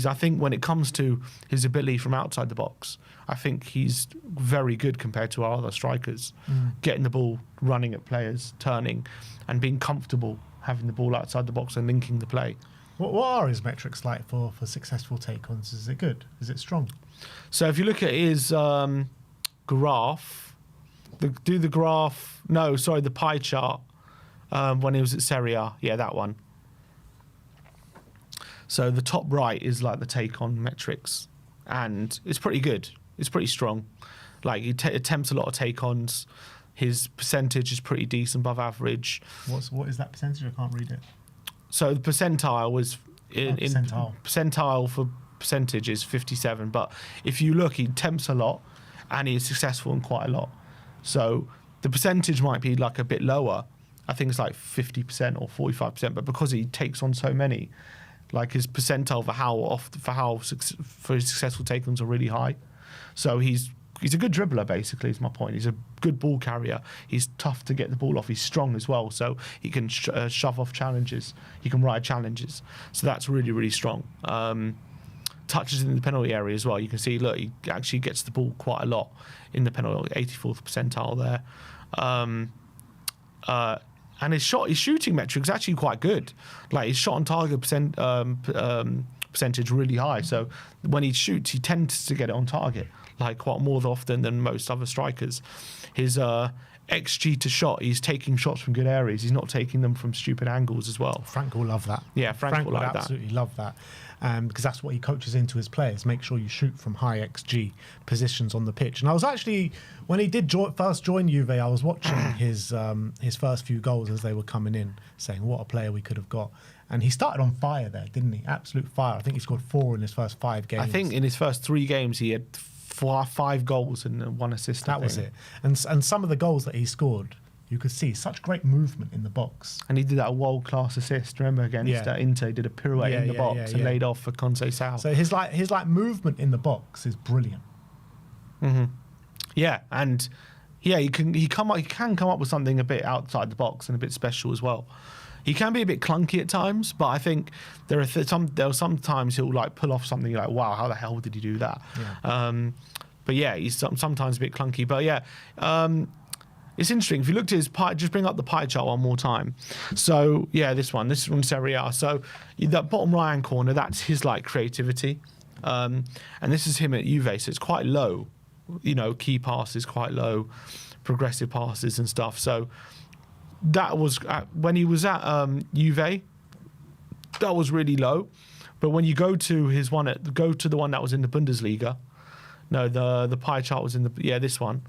B: I think when it comes to his ability from outside the box, I think he's very good compared to our other strikers. Getting the ball, running at players, turning, and being comfortable having the ball outside the box and linking the play.
A: What are his metrics like for successful take-ons? Is it good? Is it strong?
B: So if you look at his graph, the pie chart when he was at Serie A. Yeah, that one. So the top right is like the take-on metrics, and it's pretty good. It's pretty strong. Like, he attempts a lot of take-ons. His percentage is pretty decent, above average.
A: What is that percentage? I can't read it.
B: So the percentile was percentile for percentage is 57. But if you look, he attempts a lot, and he is successful in quite a lot. So the percentage might be like a bit lower. I think it's like 50% or 45%. But because he takes on so many, like, his percentile for his successful take-ons are really high. So he's a good dribbler, basically, is my point. He's a good ball carrier. He's tough to get the ball off. He's strong as well, so he can shove off challenges. He can ride challenges. So that's really, really strong. Touches in the penalty area as well. You can see, look, he actually gets the ball quite a lot in the penalty, 84th percentile there. And his shooting metric is actually quite good. Like, his shot on target percentage really high. So when he shoots, he tends to get it on target, like, quite more often than most other strikers. His XG to shot, he's taking shots from good areas. He's not taking them from stupid angles as well.
A: Frank will love that.
B: Yeah, Frank will like
A: absolutely love that. Because that's what he coaches into his players. Make sure you shoot from high XG positions on the pitch. And I was actually, when he did first join Juve, I was watching his first few goals as they were coming in, saying what a player we could have got. And he started on fire there, didn't he? Absolute fire. I think he scored 4 in his first 5 games.
B: I think in his first 3 games he had 5 goals and 1 assist.
A: That was it. And some of the goals that he scored, you could see such great movement in the box.
B: And he did that world-class assist, remember, against Inter. He did a pirouette in the box and laid off for Conceição.
A: So his movement in the box is brilliant.
B: Mm-hmm. Yeah, and yeah, he can come up with something a bit outside the box and a bit special as well. He can be a bit clunky at times, but I think there are some times he'll like pull off something like, wow, how the hell did he do that?
A: Yeah.
B: But yeah, he's sometimes a bit clunky. But yeah, it's interesting. If you looked at his pie, just bring up the pie chart one more time. So yeah, this is from Serie A. So that bottom right-hand corner, that's his like creativity, and this is him at Juve. So it's quite low, key passes quite low, progressive passes and stuff. So that was when he was at Juve, that was really low. But when you go to the one that was in the Bundesliga, no, the pie chart was in this one.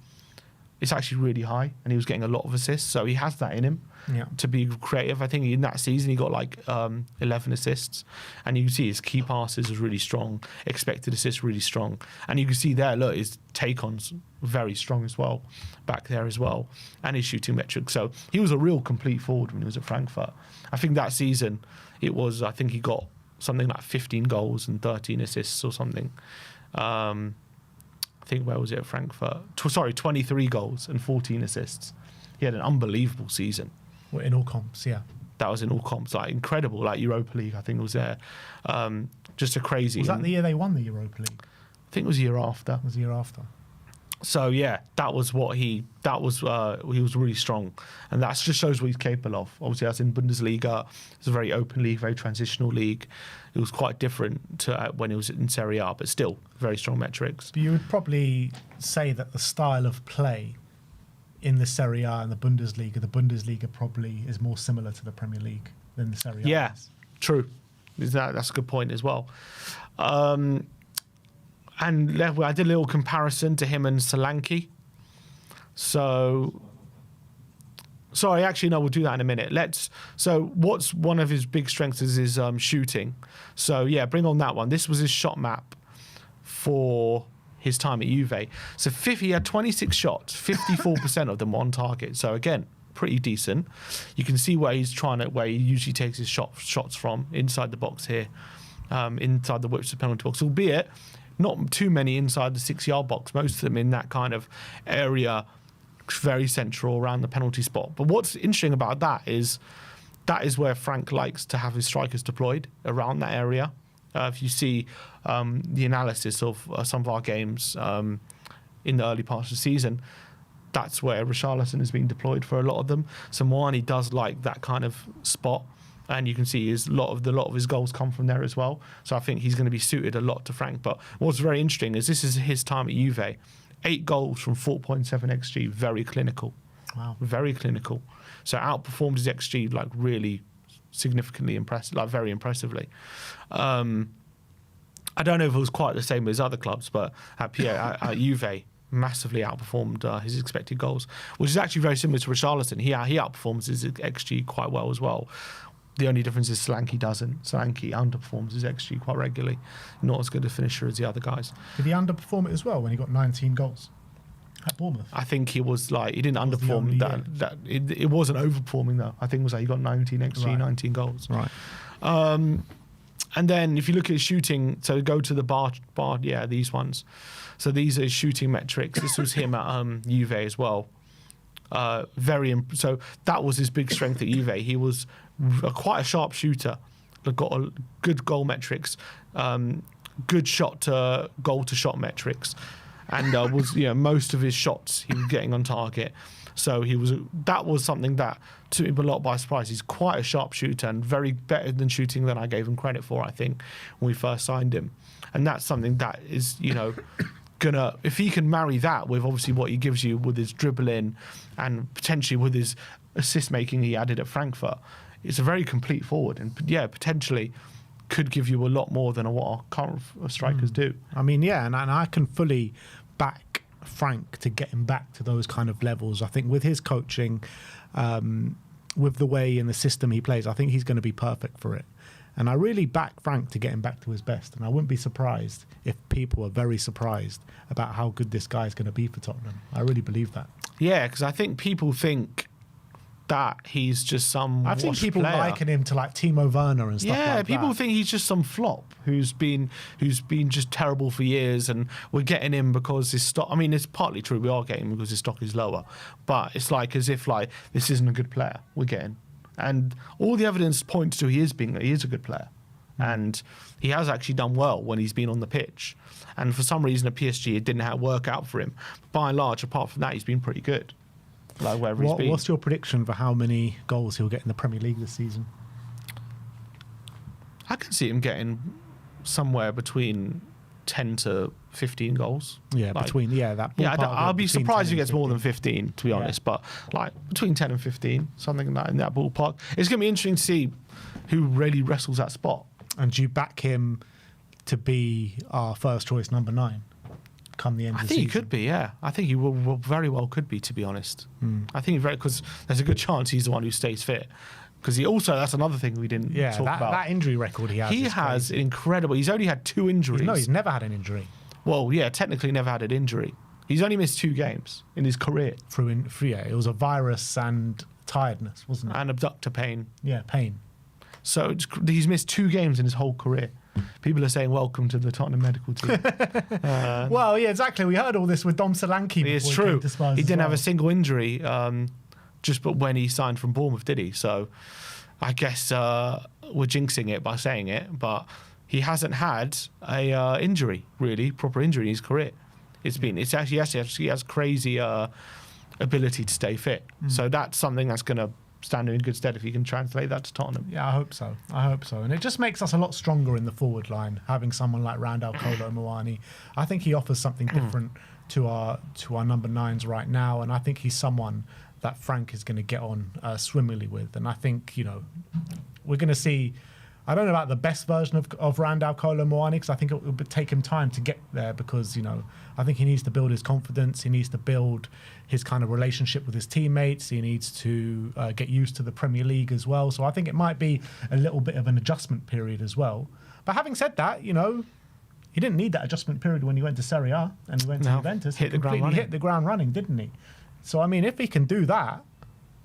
B: It's actually really high, and he was getting a lot of assists. So he has that in him to be creative. I think in that season he got like 11 assists, and you can see his key passes was really strong, expected assists really strong, and you can see there, look, his take-ons very strong as well, back there as well, and his shooting metrics. So he was a real complete forward when he was at Frankfurt. I think that season he got something like 15 goals and 13 assists or something. I think, where was it at Frankfurt? 23 goals and 14 assists. He had an unbelievable season.
A: Well, in all comps, yeah.
B: That was in all comps, like incredible. Like Europa League, I think was there. Just a crazy.
A: Was that the year they won the Europa League?
B: I think it was the year after.
A: It was the year after.
B: So yeah, he was really strong, and that just shows what he's capable of. Obviously, that's in Bundesliga. It's a very open league, very transitional league. It was quite different to when he was in Serie A, but still very strong metrics.
A: But you would probably say that the style of play in the Serie A and the Bundesliga probably is more similar to the Premier League than the Serie A.
B: Yeah, true. That's a good point as well. And I did a little comparison to him and Solanke. So, sorry, actually, no, we'll do that in a minute. So what's one of his big strengths is his shooting. So, yeah, bring on that one. This was his shot map for his time at Juve. So he had 26 shots, 54% of them on target. So, again, pretty decent. You can see where he usually takes his shots from, inside the box here, inside the Whips penalty box, albeit not too many inside the 6-yard box, most of them in that kind of area, very central around the penalty spot. But what's interesting about that is where Frank likes to have his strikers deployed, around that area. If you see the analysis of some of our games in the early parts of the season, that's where Richarlison has been deployed for a lot of them. So Muani does like that kind of spot. And you can see a lot of his goals come from there as well. So I think he's going to be suited a lot to Frank. But what's very interesting is this is his time at Juve. 8 goals from 4.7 XG, very clinical.
A: Wow.
B: Very clinical. So outperformed his XG like really significantly impressive, like very impressively. I don't know if it was quite the same as other clubs, but at Juve, massively outperformed his expected goals, which is actually very similar to Richarlison. He outperforms his XG quite well as well. The only difference is Solanke doesn't. Solanke underperforms his XG quite regularly. Not as good a finisher as the other guys.
A: Did he underperform it as well when he got 19 goals at Bournemouth?
B: I think he was like, he didn't underperform that. It wasn't overperforming though. I think it was like he got 19 XG, right. 19 goals.
A: Right.
B: And then if you look at his shooting, so go to the bar, these ones. So these are his shooting metrics. This was him at Juve as well. So that was his big strength at Juve. He was quite a sharp shooter. Got a good goal metrics, good shot to goal to shot metrics, and was most of his shots he was getting on target. So that was something that took him a lot by surprise. He's quite a sharp shooter and very better than shooting than I gave him credit for, I think, when we first signed him. And that's something that is gonna, if he can marry that with obviously what he gives you with his dribbling and potentially with his assist making he added at Frankfurt, it's a very complete forward, and potentially could give you a lot more than what our current strikers do.
A: I mean, and I can fully back Frank to get him back to those kind of levels. I think with his coaching, with the way and the system he plays, I think he's going to be perfect for it. And I really back Frank to get him back to his best. And I wouldn't be surprised if people are very surprised about how good this guy is going to be for Tottenham. I really believe that.
B: Yeah, because I think people think that he's just some
A: I've seen
B: washed
A: people
B: player.
A: liken him to like Timo Werner and stuff
B: Yeah,
A: like
B: people
A: that.
B: think he's just some flop who's been just terrible for years, and we're getting him because his stock. I mean, it's partly true. We are getting him because his stock is lower, but it's like as if like this isn't a good player we're getting, and all the evidence points to he is a good player, and he has actually done well when he's been on the pitch. And for some reason at PSG it didn't work out for him. By and large, apart from that, he's been pretty good. Like wherever he's been.
A: What's your prediction for how many goals he'll get in the Premier League this season?
B: I can see him getting somewhere between 10 to 15 goals.
A: Yeah,
B: Like,
A: between that.
B: Yeah,
A: ballpark
B: I'll be
A: between
B: surprised
A: 10
B: if he
A: and
B: gets more than
A: 15.
B: 15, to be honest. But like between 10 and 15, something like in that ballpark. It's going to be interesting to see who really wrestles that spot.
A: And do you back him to be our first choice number 9 come the end
B: I
A: of the
B: think
A: season?
B: he could be, yeah. I think he will very well could be, to be honest. I think because there's a good chance he's the one who stays fit. Because he also, that's another thing we didn't talk about.
A: that injury record he has.
B: He
A: is
B: has
A: crazy.
B: incredible. He's only had 2 injuries.
A: No, he's never had an injury
B: Well, yeah, technically never had an injury. He's only missed 2 games in his career.
A: through it was a virus and tiredness, wasn't it?
B: And abductor pain.
A: Yeah, pain.
B: So he's missed 2 games in his whole career. People are saying welcome to the Tottenham medical team.
A: Well, yeah, exactly. We heard all this with Dom Solanke.
B: It's
A: before he
B: true.
A: came to Spurs
B: He
A: as
B: didn't have
A: well.
B: a single injury just but when he signed from Bournemouth, did he? So I guess we're jinxing it by saying it, but he hasn't had a injury, really, proper injury in his career. It's actually he has crazy ability to stay fit. So that's something that's going to stand in good stead if you can translate that to Tottenham.
A: Yeah, I hope so. And it just makes us a lot stronger in the forward line, having someone like Randall Kolo Muani. I think he offers something different to our number 9s right now, and I think he's someone that Frank is going to get on swimmingly with. And I think, we're going to see, I don't know about the best version of Randall Kolo Muani, because I think it will take him time to get there, because, I think he needs to build his confidence. He needs to build his kind of relationship with his teammates. He needs to get used to the Premier League as well. So I think it might be a little bit of an adjustment period as well. But having said that, he didn't need that adjustment period when he went to Serie A and he went to Juventus. He completely hit the ground running, didn't he? So, I mean, if he can do that,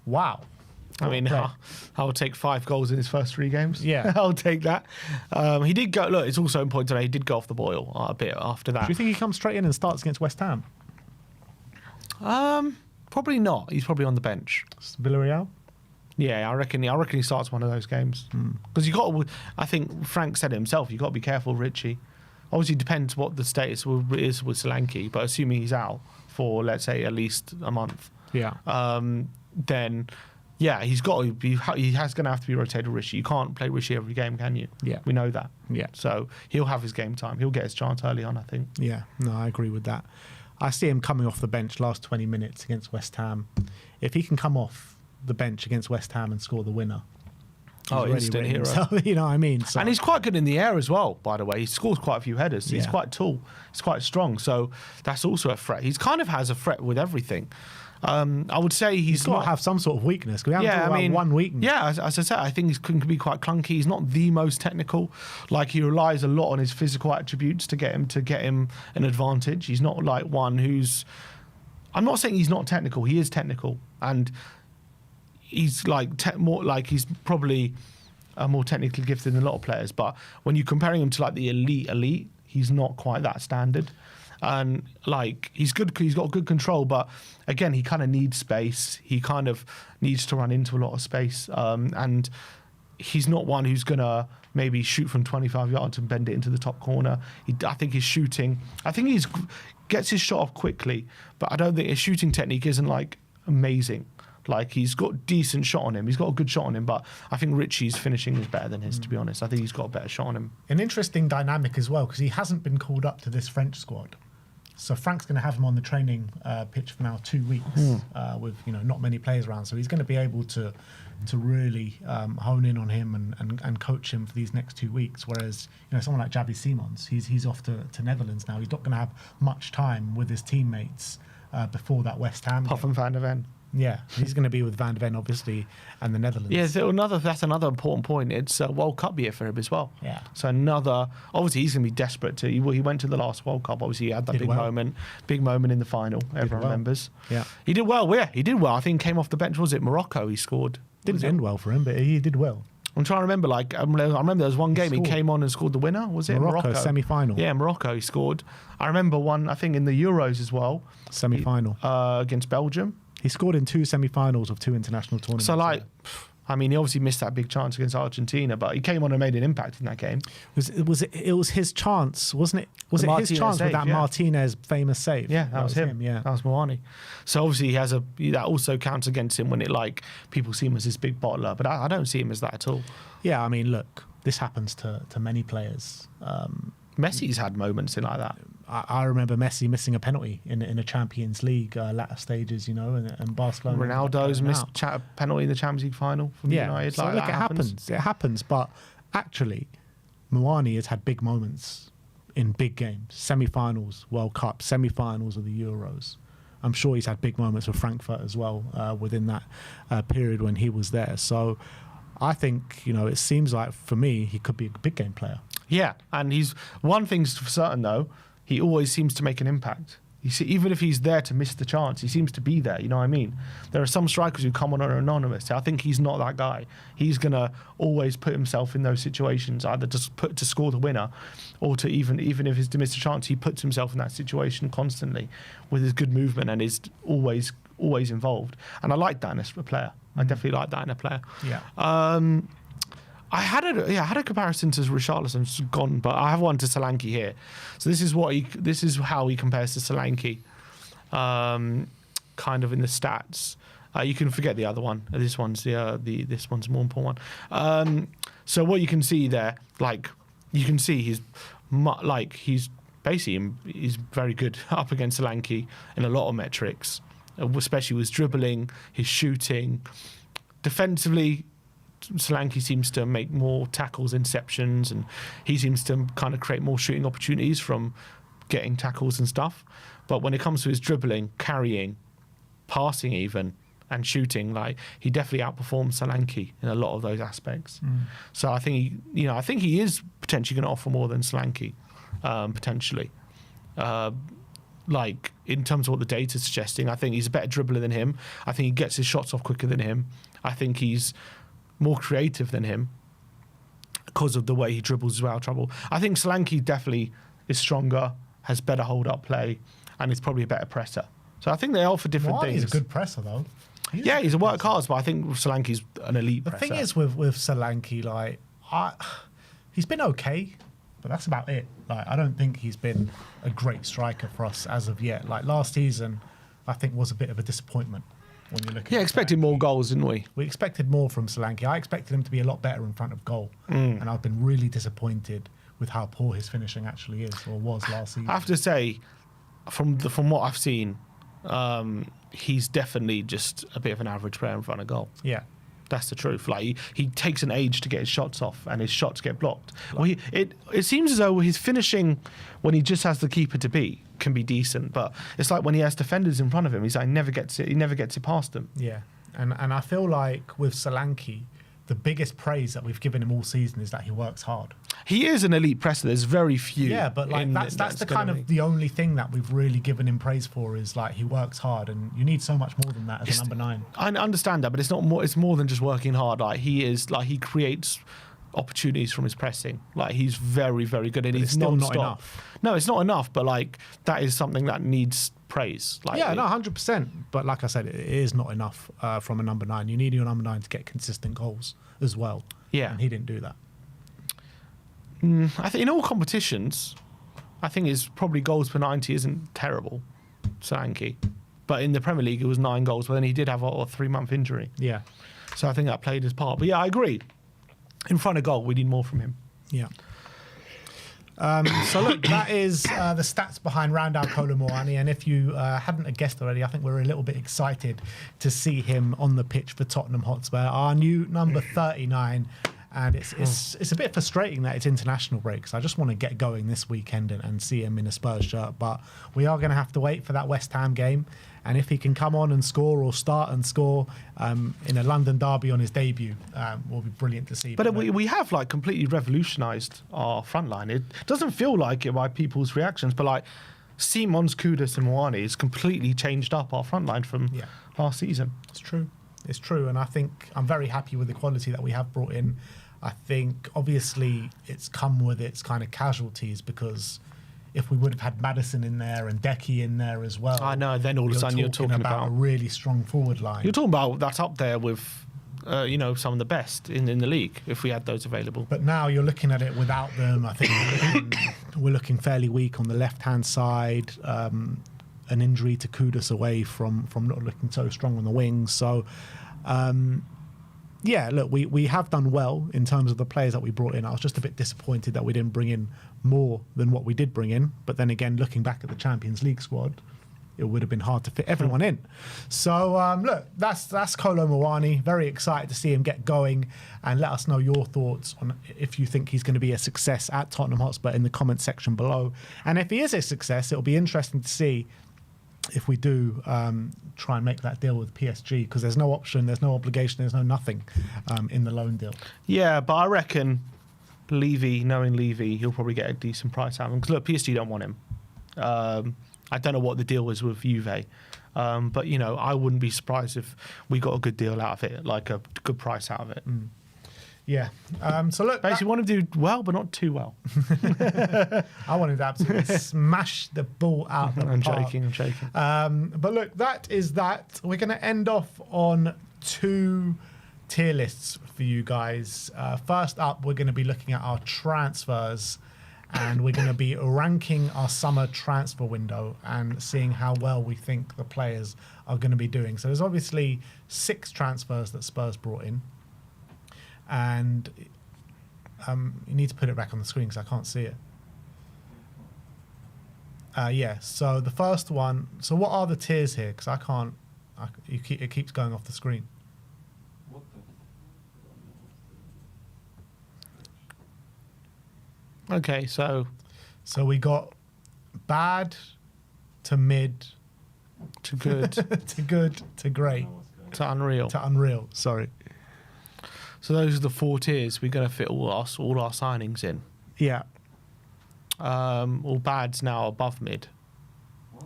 A: wow.
B: I mean, I'll take 5 goals in his first 3 games.
A: Yeah.
B: I'll take that. He did go. Look, it's also important today. He did go off the boil a bit after that.
A: Do you think he comes straight in and starts against West Ham?
B: Probably not. He's probably on the bench.
A: Villarreal?
B: Yeah, I reckon he starts one of those games because you got to. I think Frank said it himself. You got to be careful, Richie. Obviously, it depends what the status is with Solanke, but assuming he's out for, let's say, at least a month, then. Yeah, he's got to be. He has going to have to be rotated, Rishi. You can't play Rishi every game, can you?
A: Yeah,
B: we know that.
A: Yeah,
B: so he'll have his game time. He'll get his chance early on, I think.
A: Yeah, no, I agree with that. I see him coming off the bench last 20 minutes against West Ham. If he can come off the bench against West Ham and score the winner,
B: instant hero.
A: You know what I mean? So.
B: And he's quite good in the air as well, by the way. He scores quite a few headers. He's quite tall. He's quite strong. So that's also a threat. He's kind of has a threat with everything. I would say he's
A: got to have some sort of weakness. We haven't talked about one weakness.
B: Yeah, as I said, I think he can be quite clunky. He's not the most technical. Like, he relies a lot on his physical attributes to get him an advantage. He's not like one who's. I'm not saying he's not technical. He is technical, and he's like more like he's probably more technically gifted than a lot of players. But when you're comparing him to like the elite, he's not quite that standard. And like, he's good, he's got good control, but again, he kind of needs space. He kind of needs to run into a lot of space, and he's not one who's gonna maybe shoot from 25 yards and bend it into the top corner. I think his shooting, gets his shot off quickly, but I don't think his shooting technique isn't like amazing. Like, he's got a decent shot on him. He's got a good shot on him, but I think Richie's finishing is better than his, to be honest. I think he's got a better shot on him.
A: An interesting dynamic as well, because he hasn't been called up to this French squad. So Frank's going to have him on the training pitch for now 2 weeks with not many players around. So he's going to be able to really hone in on him and coach him for these next 2 weeks. Whereas someone like Javi Simons, he's off to Netherlands now. He's not going to have much time with his teammates before that West Ham game.
B: Apart from Van der Ven.
A: Yeah, he's going to be with Van de Ven, obviously, and the Netherlands.
B: Yeah, so that's another important point. It's a World Cup year for him as well.
A: Yeah.
B: So obviously he's going to be desperate to. He went to the last World Cup. Obviously he had that big moment in the final. Everyone remembers.
A: Yeah.
B: He did well. Yeah, he did well. I think he came off the bench. Was it Morocco? He scored.
A: Didn't end well for him, but he did well.
B: I'm trying to remember. I remember there was one game he came on and scored the winner. Was it
A: Morocco semi-final?
B: Yeah, Morocco. He scored. I remember one. I think in the Euros as well.
A: Semi-final
B: against Belgium.
A: He scored in 2 semi-finals of 2 international tournaments.
B: So I mean, he obviously missed that big chance against Argentina, but he came on and made an impact in that game.
A: It was his chance, wasn't it? Was it his chance with that Martinez famous save?
B: Yeah, that was him.
A: Yeah,
B: that was Muani. So obviously that also counts against him when people see him as this big bottler, but I don't see him as that at all.
A: Yeah, I mean, look, this happens to many players.
B: Messi's had moments in like that.
A: I remember Messi missing a penalty in a Champions League latter stages, and Barcelona.
B: Ronaldo's missed a penalty in the Champions League final from United.
A: So look, it happens. It happens. But actually, Muani has had big moments in big games, semi-finals, World Cup, semi-finals of the Euros. I'm sure he's had big moments with Frankfurt as well within that period when he was there. So I think, it seems like for me, he could be a big game player.
B: Yeah, and one thing's for certain though, he always seems to make an impact. You see, even if he's there to miss the chance, he seems to be there. You know what I mean? There are some strikers who come on and are anonymous. I think he's not that guy. He's gonna always put himself in those situations, either to score the winner, or to even if he's to miss a chance, he puts himself in that situation constantly with his good movement and is always involved. And I like that in a player. I definitely like that in a player.
A: Yeah.
B: I had a comparison to Richarlison, it's gone, but I have one to Solanke here. So this is how he compares to Solanke, kind of in the stats. You can forget the other one. This one's this one's a more important one. So what you can see there, you can see he's basically he's very good up against Solanke in a lot of metrics, especially with his dribbling, his shooting, defensively. Solanke seems to make more tackles, inceptions, and he seems to kind of create more shooting opportunities from getting tackles and stuff. But when it comes to his dribbling, carrying, passing even, and shooting, he definitely outperforms Solanke in a lot of those aspects. So I think he is potentially going to offer more than Solanke, potentially. In terms of what the data's suggesting, I think he's a better dribbler than him. I think he gets his shots off quicker than him. I think he's more creative than him because of the way he dribbles as well. I think Solanke definitely is stronger, has better hold-up play, and is probably a better presser. So I think they offer different things.
A: He's a good presser, though.
B: He's a workhorse, but I think Solanke's an elite presser.
A: The thing is with Solanke, he's been okay, but that's about it. I don't think he's been a great striker for us as of yet. Last season, I think was a bit of a disappointment. When you look at
B: expected more goals, didn't we?
A: We expected more from Solanke. I expected him to be a lot better in front of goal, and I've been really disappointed with how poor his finishing actually is or was last season.
B: I have to say, from what I've seen, he's definitely just a bit of an average player in front of goal.
A: Yeah.
B: That's the truth. He takes an age to get his shots off, and his shots get blocked. Well, it seems as though his finishing, when he just has the keeper to beat, can be decent. But it's like when he has defenders in front of him, he never gets it past them.
A: Yeah, and I feel like with Solanke, the biggest praise that we've given him all season is that he works hard.
B: He is an elite presser. There's very few.
A: Yeah, but that's the kind of the only thing that we've really given him praise for is he works hard, and you need so much more than that as a number 9. I
B: understand that, but it's not more. It's more than just working hard. He creates opportunities from his pressing. He's very, very good, and he's
A: still not enough.
B: No, it's not enough. But that is something that needs praise.
A: 100%. But like I said, it is not enough from a number 9. You need your number 9 to get consistent goals as well.
B: Yeah,
A: and he didn't do that.
B: I think in all competitions, I think his probably goals per 90 isn't terrible, Solanke. But in the Premier League, it was 9 goals. But then he did have a 3-month injury.
A: Yeah.
B: So I think that played his part. But yeah, I agree. In front of goal, we need more from him.
A: Yeah. So look, that is the stats behind Randall Kolo Muani, and if you hadn't guessed already, I think we're a little bit excited to see him on the pitch for Tottenham Hotspur, our new number 39, And it's a bit frustrating that it's international breaks. I just want to get going this weekend and see him in a Spurs shirt. But we are going to have to wait for that West Ham game. And if he can come on and score or start and score in a London derby on his debut, will be brilliant to see.
B: But we have like completely revolutionised our front line. It doesn't feel like it by people's reactions, but like Simons, Kudus and Muani has completely changed up our front line from last season.
A: It's true. It's true. And I think I'm very happy with the quality that we have brought in. I think obviously it's come with its kind of casualties, because if we would have had Maddison in there and Decky in there as well,
B: I know. Then all of a sudden you're talking about
A: a really strong forward line.
B: You're talking about that's up there with, some of the best in the league if we had those available.
A: But now you're looking at it without them. I think we're looking fairly weak on the left-hand side. An injury to Kudus away from not looking so strong on the wings. So, look, we have done well in terms of the players that we brought in. I was just a bit disappointed that we didn't bring in more than what we did bring in. But then again, looking back at the Champions League squad, it would have been hard to fit everyone in. So, look, that's Kolo Muani. Very excited to see him get going, and let us know your thoughts on if you think he's going to be a success at Tottenham Hotspur in the comment section below. And if he is a success, it'll be interesting to see if we do try and make that deal with PSG, because there's no option, there's no obligation, there's no nothing in the loan deal.
B: Yeah, but I reckon knowing Levy, he'll probably get a decent price out of him. Because look, PSG don't want him. I don't know what the deal is with Juve. But, I wouldn't be surprised if we got a good deal out of it, like a good price out of it.
A: Mm. Yeah. So look,
B: basically, want to do well, but not too well.
A: I wanted to absolutely smash the ball out of the
B: I'm
A: park.
B: joking.
A: But look, that is that. We're going to end off on 2 tier lists for you guys. First up, we're going to be looking at our transfers, and we're going to be ranking our summer transfer window and seeing how well we think the players are going to be doing. So there's obviously 6 transfers that Spurs brought in. And you need to put it back on the screen because I can't see it. So the first one. So what are the tiers here? Because I can't. It keeps going off the screen.
C: What the?
B: Okay, so
A: we got bad to mid
B: to good
A: to good to great
B: to unreal.
A: Sorry.
B: So those are the 4 tiers we're going to fit all our signings in.
A: Yeah.
B: All bad's now above mid.
C: What?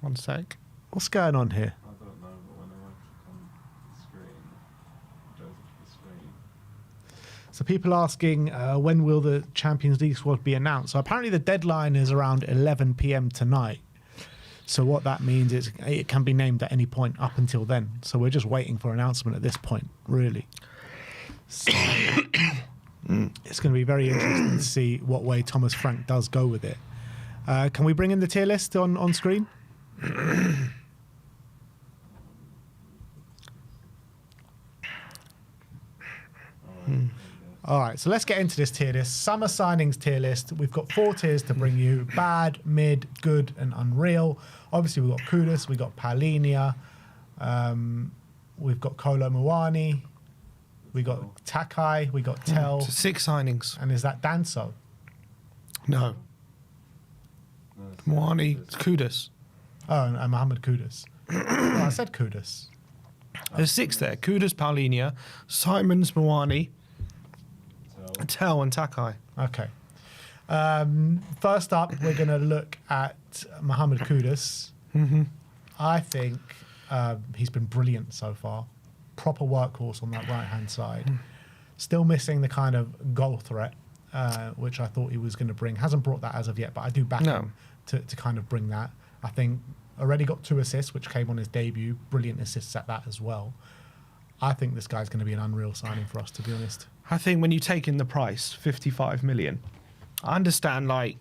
B: One sec.
A: What's going on here?
C: I don't know, but when I click on the screen, it goes to the screen.
A: So people asking when will the Champions League squad be announced? So apparently the deadline is around 11 p.m. tonight. So what that means is it can be named at any point up until then. So we're just waiting for announcement at this point, really. So it's going to be very interesting to see what way Thomas Frank does go with it. Can we bring in the tier list on screen? All right, so let's get into this tier list. Summer signings tier list. We've got 4 tiers to bring you: bad, mid, good, and unreal. Obviously, we've got Kudus, we've got Paulinho, we've got Kolo Muani, we got Takai, we got Tel.
B: 6 signings.
A: And is that Danso?
B: No. Muani, Kudus.
A: Oh, and Mohamed Kudus. Well, I said Kudus.
B: There's 6 there. Kudus, Paulinho, Simons, Muani, Tel and Takai.
A: Okay. First up, we're going to look at Mohamed Kudus.
B: Mm-hmm.
A: I think he's been brilliant so far. Proper workhorse on that right-hand side. Still missing the kind of goal threat, which I thought he was going to bring. Hasn't brought that as of yet, but I do back him to kind of bring that. I think already got 2 assists, which came on his debut. Brilliant assists at that as well. I think this guy's going to be an unreal signing for us, to be honest.
B: I think when you take in the price, 55 million, I understand, like,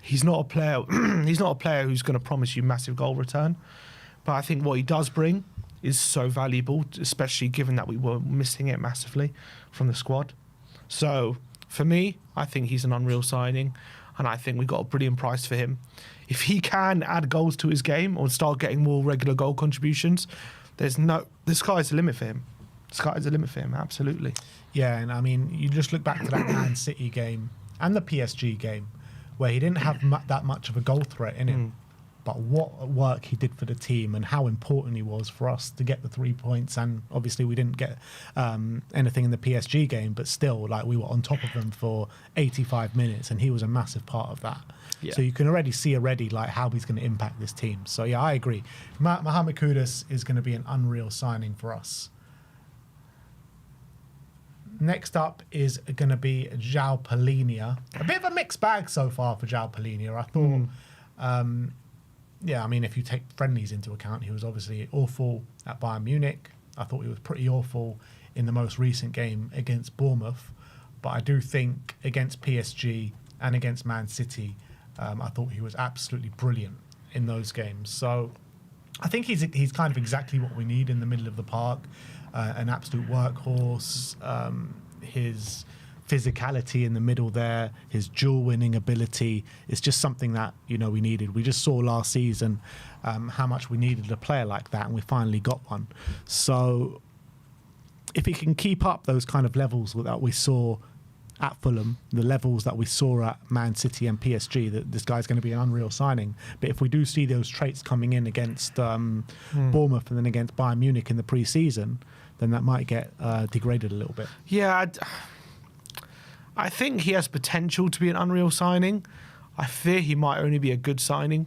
B: he's not a player who's going to promise you massive goal return. But I think what he does bring is so valuable, especially given that we were missing it massively from the squad. So for me, I think he's an unreal signing, and I think we got a brilliant price for him. If he can add goals to his game or start getting more regular goal contributions, the sky's the limit for him. sky's the limit for him. Absolutely.
A: Yeah, and I mean, you just look back to that Man City game and the PSG game where he didn't have that much of a goal threat in him. But what work he did for the team and how important he was for us to get the 3 points. And obviously we didn't get anything in the PSG game, but still, like, we were on top of them for 85 minutes and he was a massive part of that.
B: Yeah.
A: So you can already see like how he's going to impact this team. So yeah, I agree. Mohamed Kudus is going to be an unreal signing for us. Next up is going to be João Palhinha. A bit of a mixed bag so far for João Palhinha. I thought... yeah, I mean, if you take friendlies into account, he was obviously awful at Bayern Munich. I thought he was pretty awful in the most recent game against Bournemouth. But I do think against PSG and against Man City, I thought he was absolutely brilliant in those games. So I think he's kind of exactly what we need in the middle of the park. An absolute workhorse. His physicality in the middle there, his dual winning ability, it's just something that, you know, we needed. We just saw last season how much we needed a player like that, and we finally got one. So if he can keep up those kind of levels that we saw at Fulham, the levels that we saw at Man City and PSG, that this guy's going to be an unreal signing. But if we do see those traits coming in against Bournemouth and then against Bayern Munich in the pre-season, then that might get degraded a little bit.
B: Yeah, I think he has potential to be an unreal signing. I fear he might only be a good signing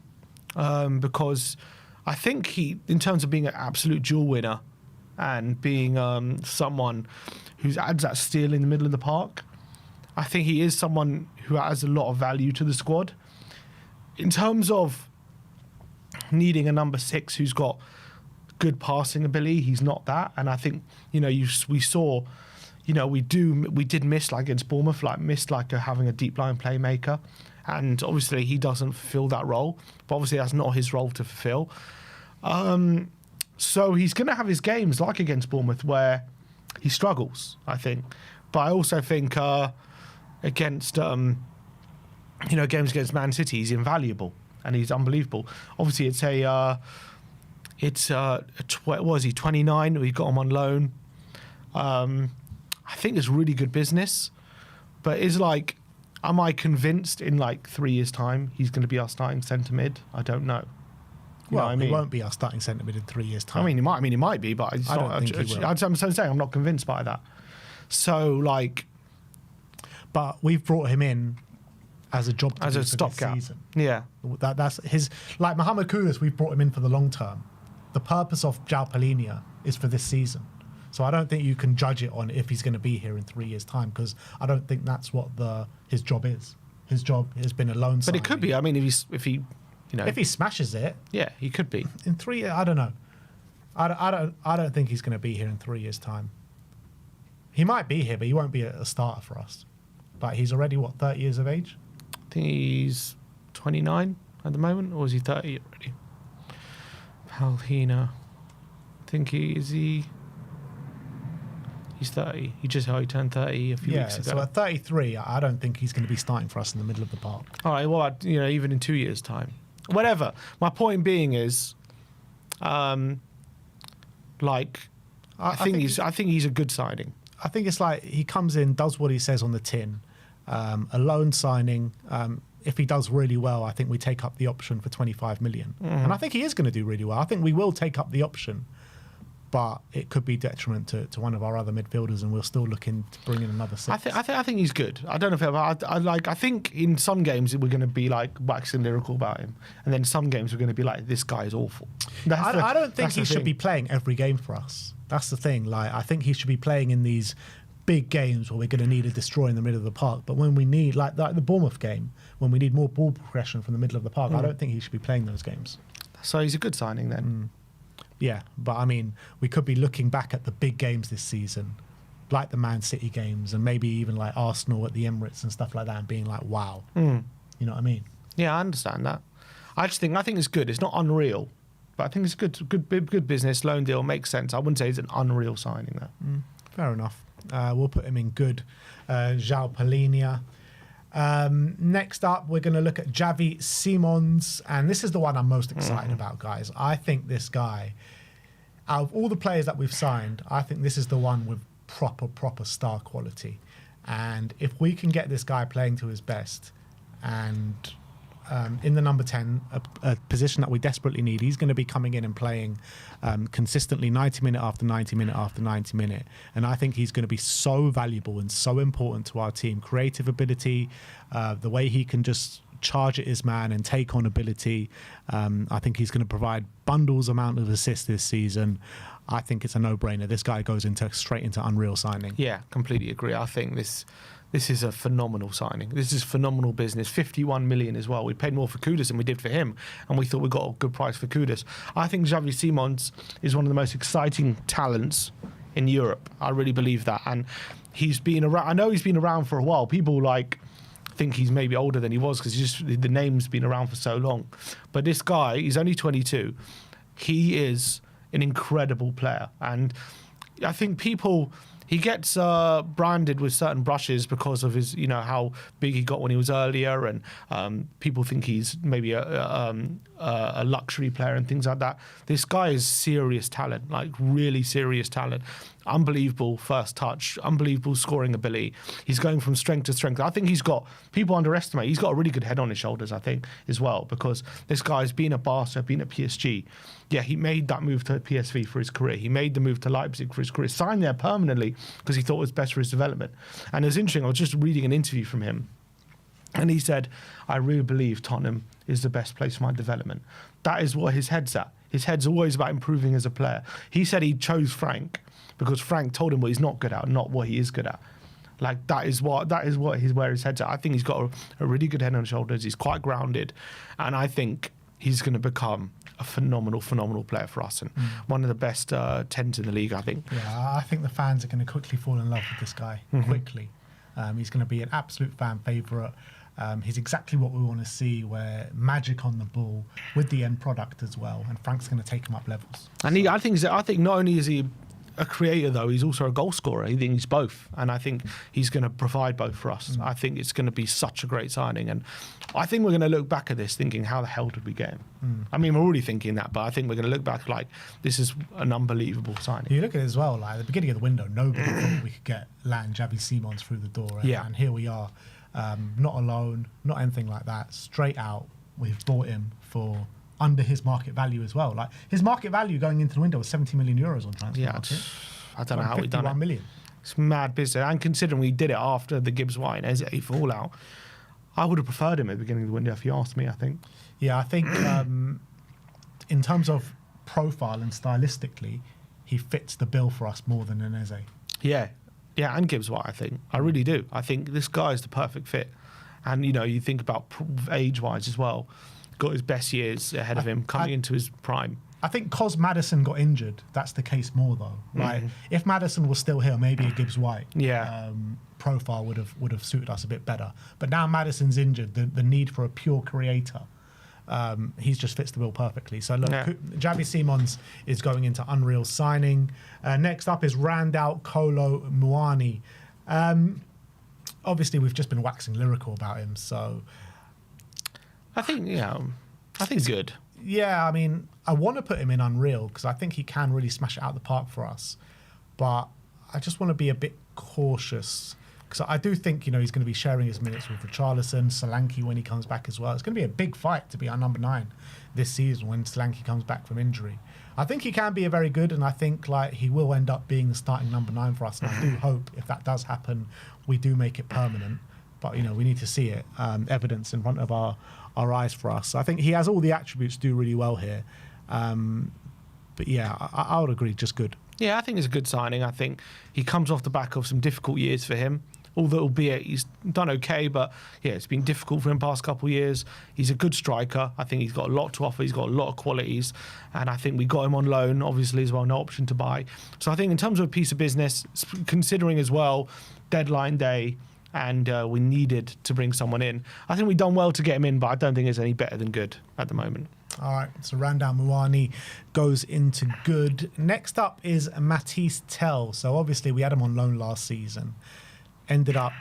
B: because I think he, in terms of being an absolute dual winner and being someone who adds that steal in the middle of the park, I think he is someone who has a lot of value to the squad. In terms of needing a number 6 who's got good passing ability, he's not that. And I think, you know, we saw... You know, we did miss, like against Bournemouth, having a deep line playmaker, and obviously he doesn't fulfil that role. But obviously that's not his role to fulfil. So he's going to have his games like against Bournemouth where he struggles, I think. But I also think against games against Man City, he's invaluable and he's unbelievable. Obviously what was he, 29? We got him on loan. I think it's really good business, but am I convinced in 3 years' time he's going to be our starting centre mid? I don't know.
A: He won't be our starting centre mid in 3 years' time.
B: I mean, he might be, but
A: I don't think he will.
B: I'm saying I'm not convinced by that. So,
A: but we've brought him in as a job to
B: as
A: do
B: a
A: for
B: stopgap.
A: this season.
B: Yeah,
A: that's his. Like Mohamed Kudus, we've brought him in for the long term. The purpose of João Palhinha is for this season. So I don't think you can judge it on if he's going to be here in 3 years' time, because I don't think that's what his job is. His job has been a loan signing.
B: but it could be. I mean, if he
A: smashes it,
B: yeah, he could be.
A: in 3 years. I don't know. I don't think he's going to be here in 3 years' time. He might be here, but he won't be a starter for us. But he's already 30 years of age.
B: I think he's 29 at the moment, or is he 30 already? Palhinha, I think He's 30. He turned 30 a few weeks ago.
A: So at 33, I don't think he's going to be starting for us in the middle of the park.
B: All right, well, even in 2 years' time. Whatever. My point being is, I think he's a good signing.
A: I think it's he comes in, does what he says on the tin. A loan signing. If he does really well, I think we take up the option for 25 million. And I think he is going to do really well. I think we will take up the option. But it could be detriment to one of our other midfielders, and we're still looking to bring in another 6.
B: I think he's good. I don't know if I think in some games we're going to be waxing lyrical about him, and then some games we're going to be like, this guy is awful.
A: I don't think he should be playing every game for us. That's the thing. I think he should be playing in these big games where we're going to need a destroy in the middle of the park. But when we need like the Bournemouth game, when we need more ball progression from the middle of the park, I don't think he should be playing those games.
B: So he's a good signing then.
A: Yeah, but I mean, we could be looking back at the big games this season, like the Man City games, and maybe even like Arsenal at the Emirates and stuff like that, and being like, wow. You know what I mean?
B: Yeah, I understand that. I think it's good. It's not unreal, but I think it's good business. Loan deal makes sense. I wouldn't say it's an unreal signing though.
A: Fair enough. We'll put him in good. João Palhinha. Next up, we're going to look at Javi Simons, and this is the one I'm most excited about, guys. I think this guy, out of all the players that we've signed, I think this is the one with proper star quality. And if we can get this guy playing to his best and in the number 10, a position that we desperately need, he's going to be coming in and playing consistently 90 minute after 90 minute after 90 minute. And I think he's going to be so valuable and so important to our team. Creative ability, the way he can just charge at his man and take on ability. I think he's going to provide bundles amount of assists this season. I think it's a no-brainer. This guy goes straight into unreal signing.
B: Yeah, completely agree. I think this is a phenomenal signing. This is phenomenal business. 51 million as well. We paid more for Kudus than we did for him, and we thought we got a good price for Kudus. I think Xavi Simons is one of the most exciting talents in Europe. I really believe that, and he's been around. I know he's been around for a while. People think he's maybe older than he was because the name's been around for so long. But this guy, he's only 22. He is an incredible player, and I think he gets branded with certain brushes because of his, how big he got when he was earlier, and people think he's maybe a luxury player and things like that. This guy is serious talent, like really serious talent. Unbelievable first touch, unbelievable scoring ability. He's going from strength to strength. I think people underestimate, he's got a really good head on his shoulders, I think, as well, because this guy's been at Barca, been at PSG. Yeah, he made that move to PSV for his career. He made the move to Leipzig for his career, signed there permanently because he thought it was best for his development. And it was interesting, I was just reading an interview from him, and he said, I really believe Tottenham is the best place for my development. That is what his head's at. His head's always about improving as a player. He said he chose Frank because Frank told him what he's not good at, not what he is good at. Like that is where his head's at. I think he's got a really good head on his shoulders. He's quite grounded, and I think he's going to become a phenomenal player for us and one of the best 10s in the league, I think.
A: Yeah, I think the fans are going to quickly fall in love with this guy. Quickly. He's going to be an absolute fan favourite. He's exactly what we want to see, where magic on the ball with the end product as well, and Frank's going to take him up levels.
B: And I think not only is he a creator, though, he's also a goal scorer. I think he's both, and I think he's going to provide both for us. I think it's going to be such a great signing, and I think we're going to look back at this thinking, how the hell did we get him? I mean, we're already thinking that, but I think we're going to look back like this is an unbelievable signing.
A: You look at it as well, like at the beginning of the window, nobody thought we could get Xavi Simons through the door, and here we are. Not alone, not anything like that. Straight out, we've bought him for under his market value as well. Like his market value going into the window was 70 million euros on transfer market.
B: I don't know how we done it.
A: 51 million.
B: It's mad business. And considering we did it after the Gibbs White and Eze fallout, I would have preferred him at the beginning of the window if you asked me, I think.
A: Yeah, I think in terms of profile and stylistically, he fits the bill for us more than an Eze.
B: Yeah, and Gibbs White, I think. I really do. I think this guy is the perfect fit. And, you think about age-wise as well. Got his best years ahead of him, coming into his prime.
A: I think because Maddison got injured, that's the case more though. Like if Maddison was still here, maybe a Gibbs White profile would have suited us a bit better. But now Maddison's injured, the need for a pure creator, he's just fits the bill perfectly. So look, Xavi Simons is going into unreal signing. Next up is Randall Kolo Muani. Obviously, we've just been waxing lyrical about him, so
B: I think it's good.
A: Yeah, I mean, I want to put him in Unreal because I think he can really smash it out the park for us. But I just want to be a bit cautious because I do think, he's going to be sharing his minutes with Richarlison, Solanke when he comes back as well. It's going to be a big fight to be our number 9 this season when Solanke comes back from injury. I think he can be a very good, and I think he will end up being the starting number 9 for us. And I do hope if that does happen, we do make it permanent. But, we need to see it, evidence in front of our eyes for us. I think he has all the attributes to do really well here. But yeah, I would agree, just good.
B: Yeah, I think it's a good signing. I think he comes off the back of some difficult years for him. Although, albeit he's done okay, but yeah, it's been difficult for him past couple of years. He's a good striker. I think he's got a lot to offer. He's got a lot of qualities. And I think we got him on loan, obviously, as well, no option to buy. So I think in terms of a piece of business, considering as well, deadline day, and we needed to bring someone in. I think we've done well to get him in, but I don't think it's any better than good at the moment.
A: All right, so Randall Muani goes into good. Next up is Matisse Tell. So obviously we had him on loan last season. Ended up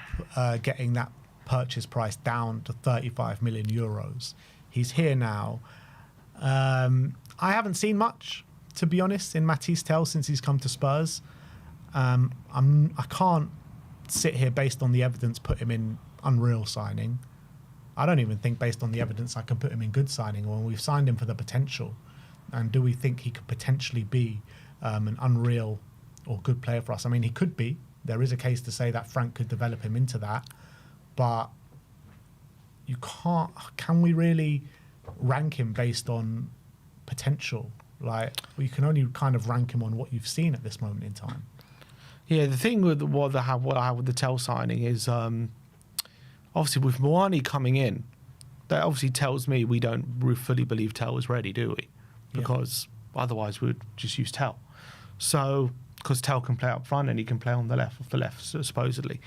A: getting that purchase price down to 35 million euros. He's here now. I haven't seen much. to be honest, in Matisse Tell since he's come to Spurs. I can't sit here based on the evidence put him in unreal signing. I don't even think based on the evidence I can put him in good signing, or we've signed him for the potential. And do we think he could potentially be an unreal or good player for us? I mean, he could be. There is a case to say that Frank could develop him into that. But you can't... Can we really rank him based on potential? Like, we can only kind of rank him on what you've seen at this moment in time.
B: Yeah, the thing with what I have with the Tell signing is obviously with Muani coming in, that obviously tells me we don't fully believe Tell is ready, do we? Because otherwise we would just use Tell. So, because Tell can play up front and he can play on the left, off the left, supposedly.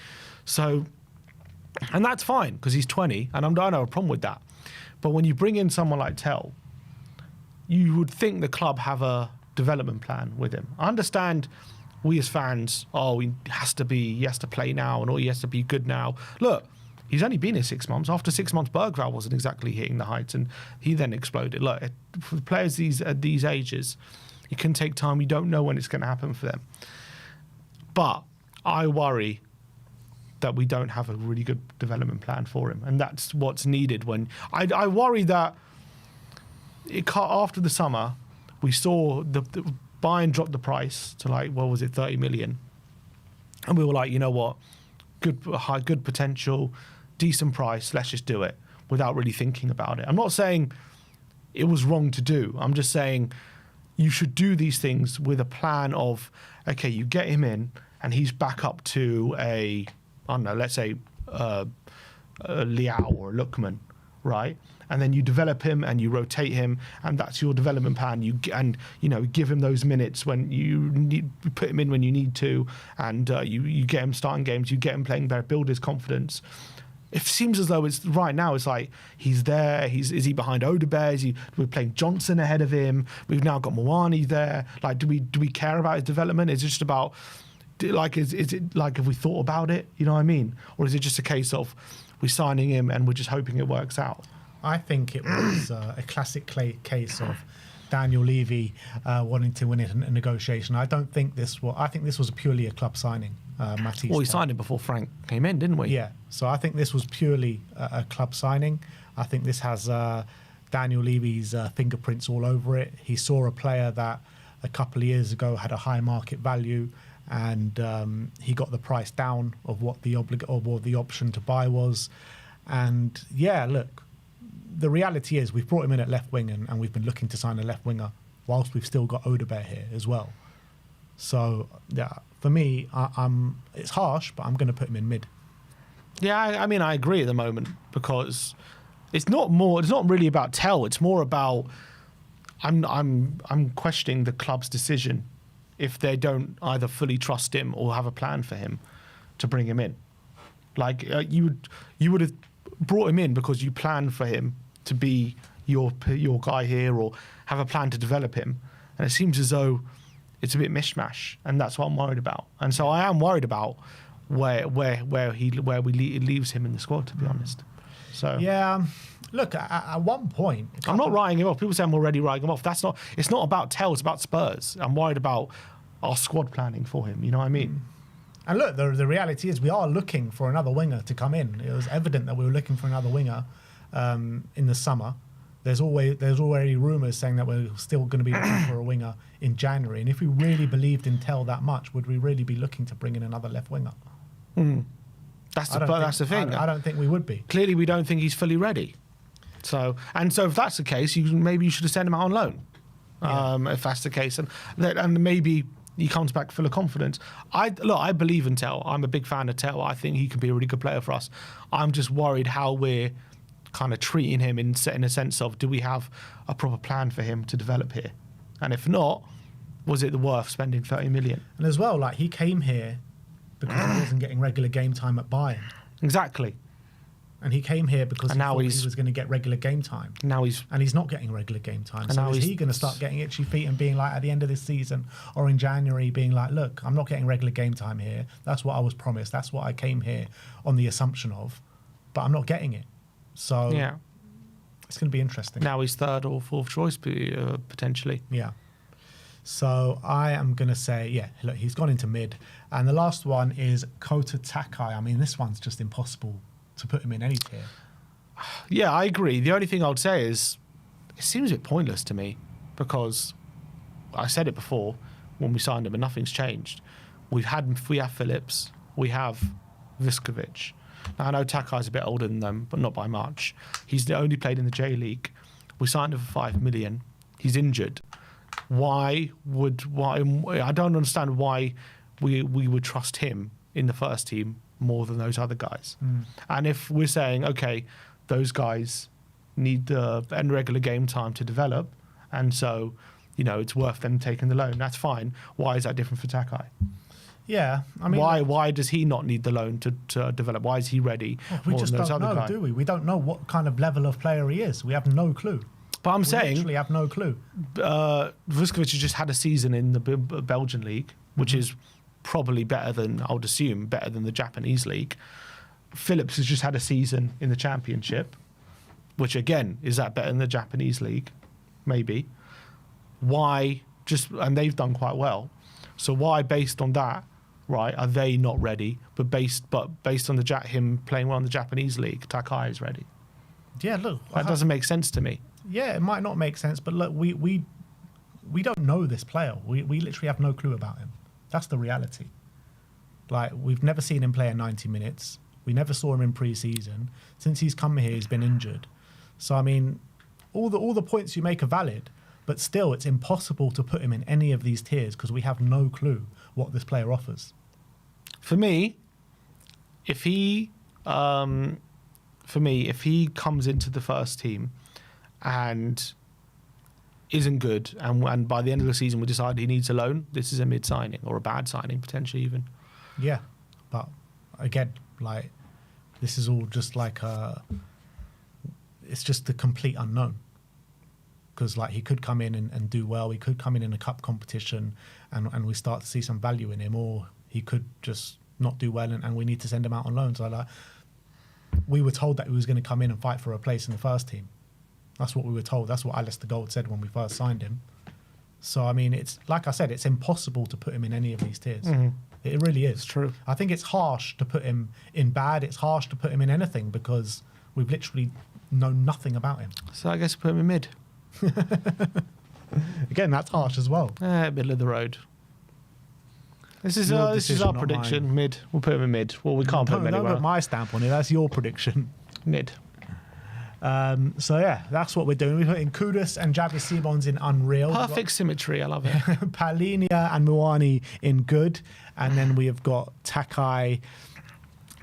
B: So, and that's fine because he's 20 and I don't have a problem with that. But when you bring in someone like Tell, you would think the club have a development plan with him. I understand we as fans, he has to play now and he has to be good now. Look, he's only been here 6 months. After 6 months, Bergvall wasn't exactly hitting the heights and he then exploded. Look, for players at these ages, it can take time. You don't know when it's going to happen for them. But I worry that we don't have a really good development plan for him. And that's what's needed when... I worry that after the summer, we saw the Bayern drop the price to 30 million. And we were like, you know what? Good potential, decent price, let's just do it without really thinking about it. I'm not saying it was wrong to do. I'm just saying you should do these things with a plan of, okay, you get him in and he's back up to let's say a Liao or a Lookman, right? And then you develop him and you rotate him, and that's your development plan. You give him those minutes when you put him in when you need to, and you get him starting games, you get him playing better, build his confidence. It seems as though it's like he's there. Is he behind Odebear? We're playing Johnson ahead of him. We've now got Muani there. Like, do we care about his development? Is it just about is it like, have we thought about it? You know what I mean? Or is it just a case of we're signing him and we're just hoping it works out?
A: I think it was a classic case of Daniel Levy wanting to win it in a negotiation. I think this was purely a club signing. Matisse.
B: Well, we signed him before Frank came in, didn't we?
A: Yeah. So I think this was purely a club signing. I think this has Daniel Levy's fingerprints all over it. He saw a player that a couple of years ago had a high market value, and he got the price down of what the option to buy was. And yeah, look, the reality is we've brought him in at left wing, and we've been looking to sign a left winger whilst we've still got Odebear here as well. So yeah, for me, it's harsh, but I'm going to put him in mid.
B: Yeah, I mean, I agree at the moment because it's not really about Tell. It's more about I'm questioning the club's decision if they don't either fully trust him or have a plan for him to bring him in. Like you would have brought him in because you planned for him to be your guy here or have a plan to develop him, and it seems as though it's a bit mishmash, and that's what I'm worried about. And so I am worried about where it leaves him in the squad, to be honest. So
A: yeah, look, at one point,
B: I'm not writing him off. People say I'm already writing him off. It's not about Tell, it's about Spurs. I'm worried about our squad planning for him. You know what I mean?
A: And look, the reality is we are looking for another winger to come in. It was evident that we were looking for another winger in the summer. There's already rumours saying that we're still going to be looking for a winger in January. And if we really believed in Tell that much, would we really be looking to bring in another left winger?
B: That's the thing.
A: I don't think we would be.
B: Clearly, we don't think he's fully ready. So if that's the case, maybe you should have sent him out on loan. If that's the case, and maybe he comes back full of confidence. I believe in Tell. I'm a big fan of Tell. I think he can be a really good player for us. I'm just worried how we're kind of treating him in a sense of, do we have a proper plan for him to develop here? And if not, was it worth spending 30 million? And
A: as well, like, he came here because he wasn't getting regular game time at Bayern.
B: Exactly.
A: And he came here because he thought he was going to get regular game time. And he's not getting regular game time. So is he going to start getting itchy feet and being like, at the end of this season or in January, being like, look, I'm not getting regular game time here. That's what I was promised. That's what I came here on the assumption of. But I'm not getting it. So yeah, it's going to be interesting.
B: Now he's third or fourth choice potentially.
A: Yeah. So I am going to say, yeah, look, he's gone into mid. And the last one is Kota Takai. I mean, this one's just impossible to put him in any tier.
B: Yeah, I agree. The only thing I would say is it seems a bit pointless to me because I said it before when we signed him and nothing's changed. We have Phillips, we have Vuskovic. Now, I know Takai's a bit older than them, but not by much. He's only played in the J League. We signed him for 5 million. He's injured. Why? I don't understand why we would trust him in the first team more than those other guys. And if we're saying, okay, those guys need the regular game time to develop, and so, you know, it's worth them taking the loan, that's fine. Why is that different for Takai?
A: Yeah, I mean,
B: why does he not need the loan to develop? Why is he ready?
A: we
B: more
A: just
B: than those
A: don't
B: other
A: know,
B: guys?
A: do we? We don't know what kind of level of player he is. We have no clue.
B: But I'm
A: We
B: saying
A: literally have no clue.
B: Vuskovic has just had a season in the Belgian league, which is probably better than, I would assume, better than the Japanese league. Phillips has just had a season in the Championship, which again, is that better than the Japanese league? Maybe. Why and they've done quite well. So why, based on that, right, are they not ready? But based on him playing well in the Japanese league, Takai is ready.
A: Yeah, look,
B: That doesn't make sense to me.
A: yeah, it might not make sense, but look, we don't know this player. We literally have no clue about him. That's the reality. Like, we've never seen him play in 90 minutes. We never saw him in pre-season. Since he's come here, he's been injured. So, I mean, all the points you make are valid, but still, it's impossible to put him in any of these tiers because we have no clue what this player offers.
B: For me, if he comes into the first team and isn't good, and by the end of the season we decide he needs a loan, this is a mid signing or a bad signing potentially even.
A: Yeah, but again, like, this is all just like it's just the complete unknown. Because, like, he could come in and do well. He could come in a cup competition and we start to see some value in him, or he could just not do well and we need to send him out on loan. So, like, we were told that he was going to come in and fight for a place in the first team. That's what we were told. That's what Alistair Gold said when we first signed him. So, I mean, it's like I said, it's impossible to put him in any of these tiers. It really is.
B: It's true.
A: I think it's harsh to put him in bad. It's harsh to put him in anything because we've literally known nothing about him.
B: So I guess put him in mid.
A: Again, that's harsh as well.
B: Middle of the road. This is
A: Your
B: our
A: decision, not
B: prediction.
A: mine.
B: Mid. We'll put him in mid. Well, we can't put him
A: Don't
B: anywhere.
A: put my stamp on it. That's your prediction.
B: Mid.
A: So yeah, that's what we're doing. We're putting Kudus and Javi Simons in unreal.
B: Perfect symmetry. I love it.
A: Palinia and Muani in good, and then we have got Takai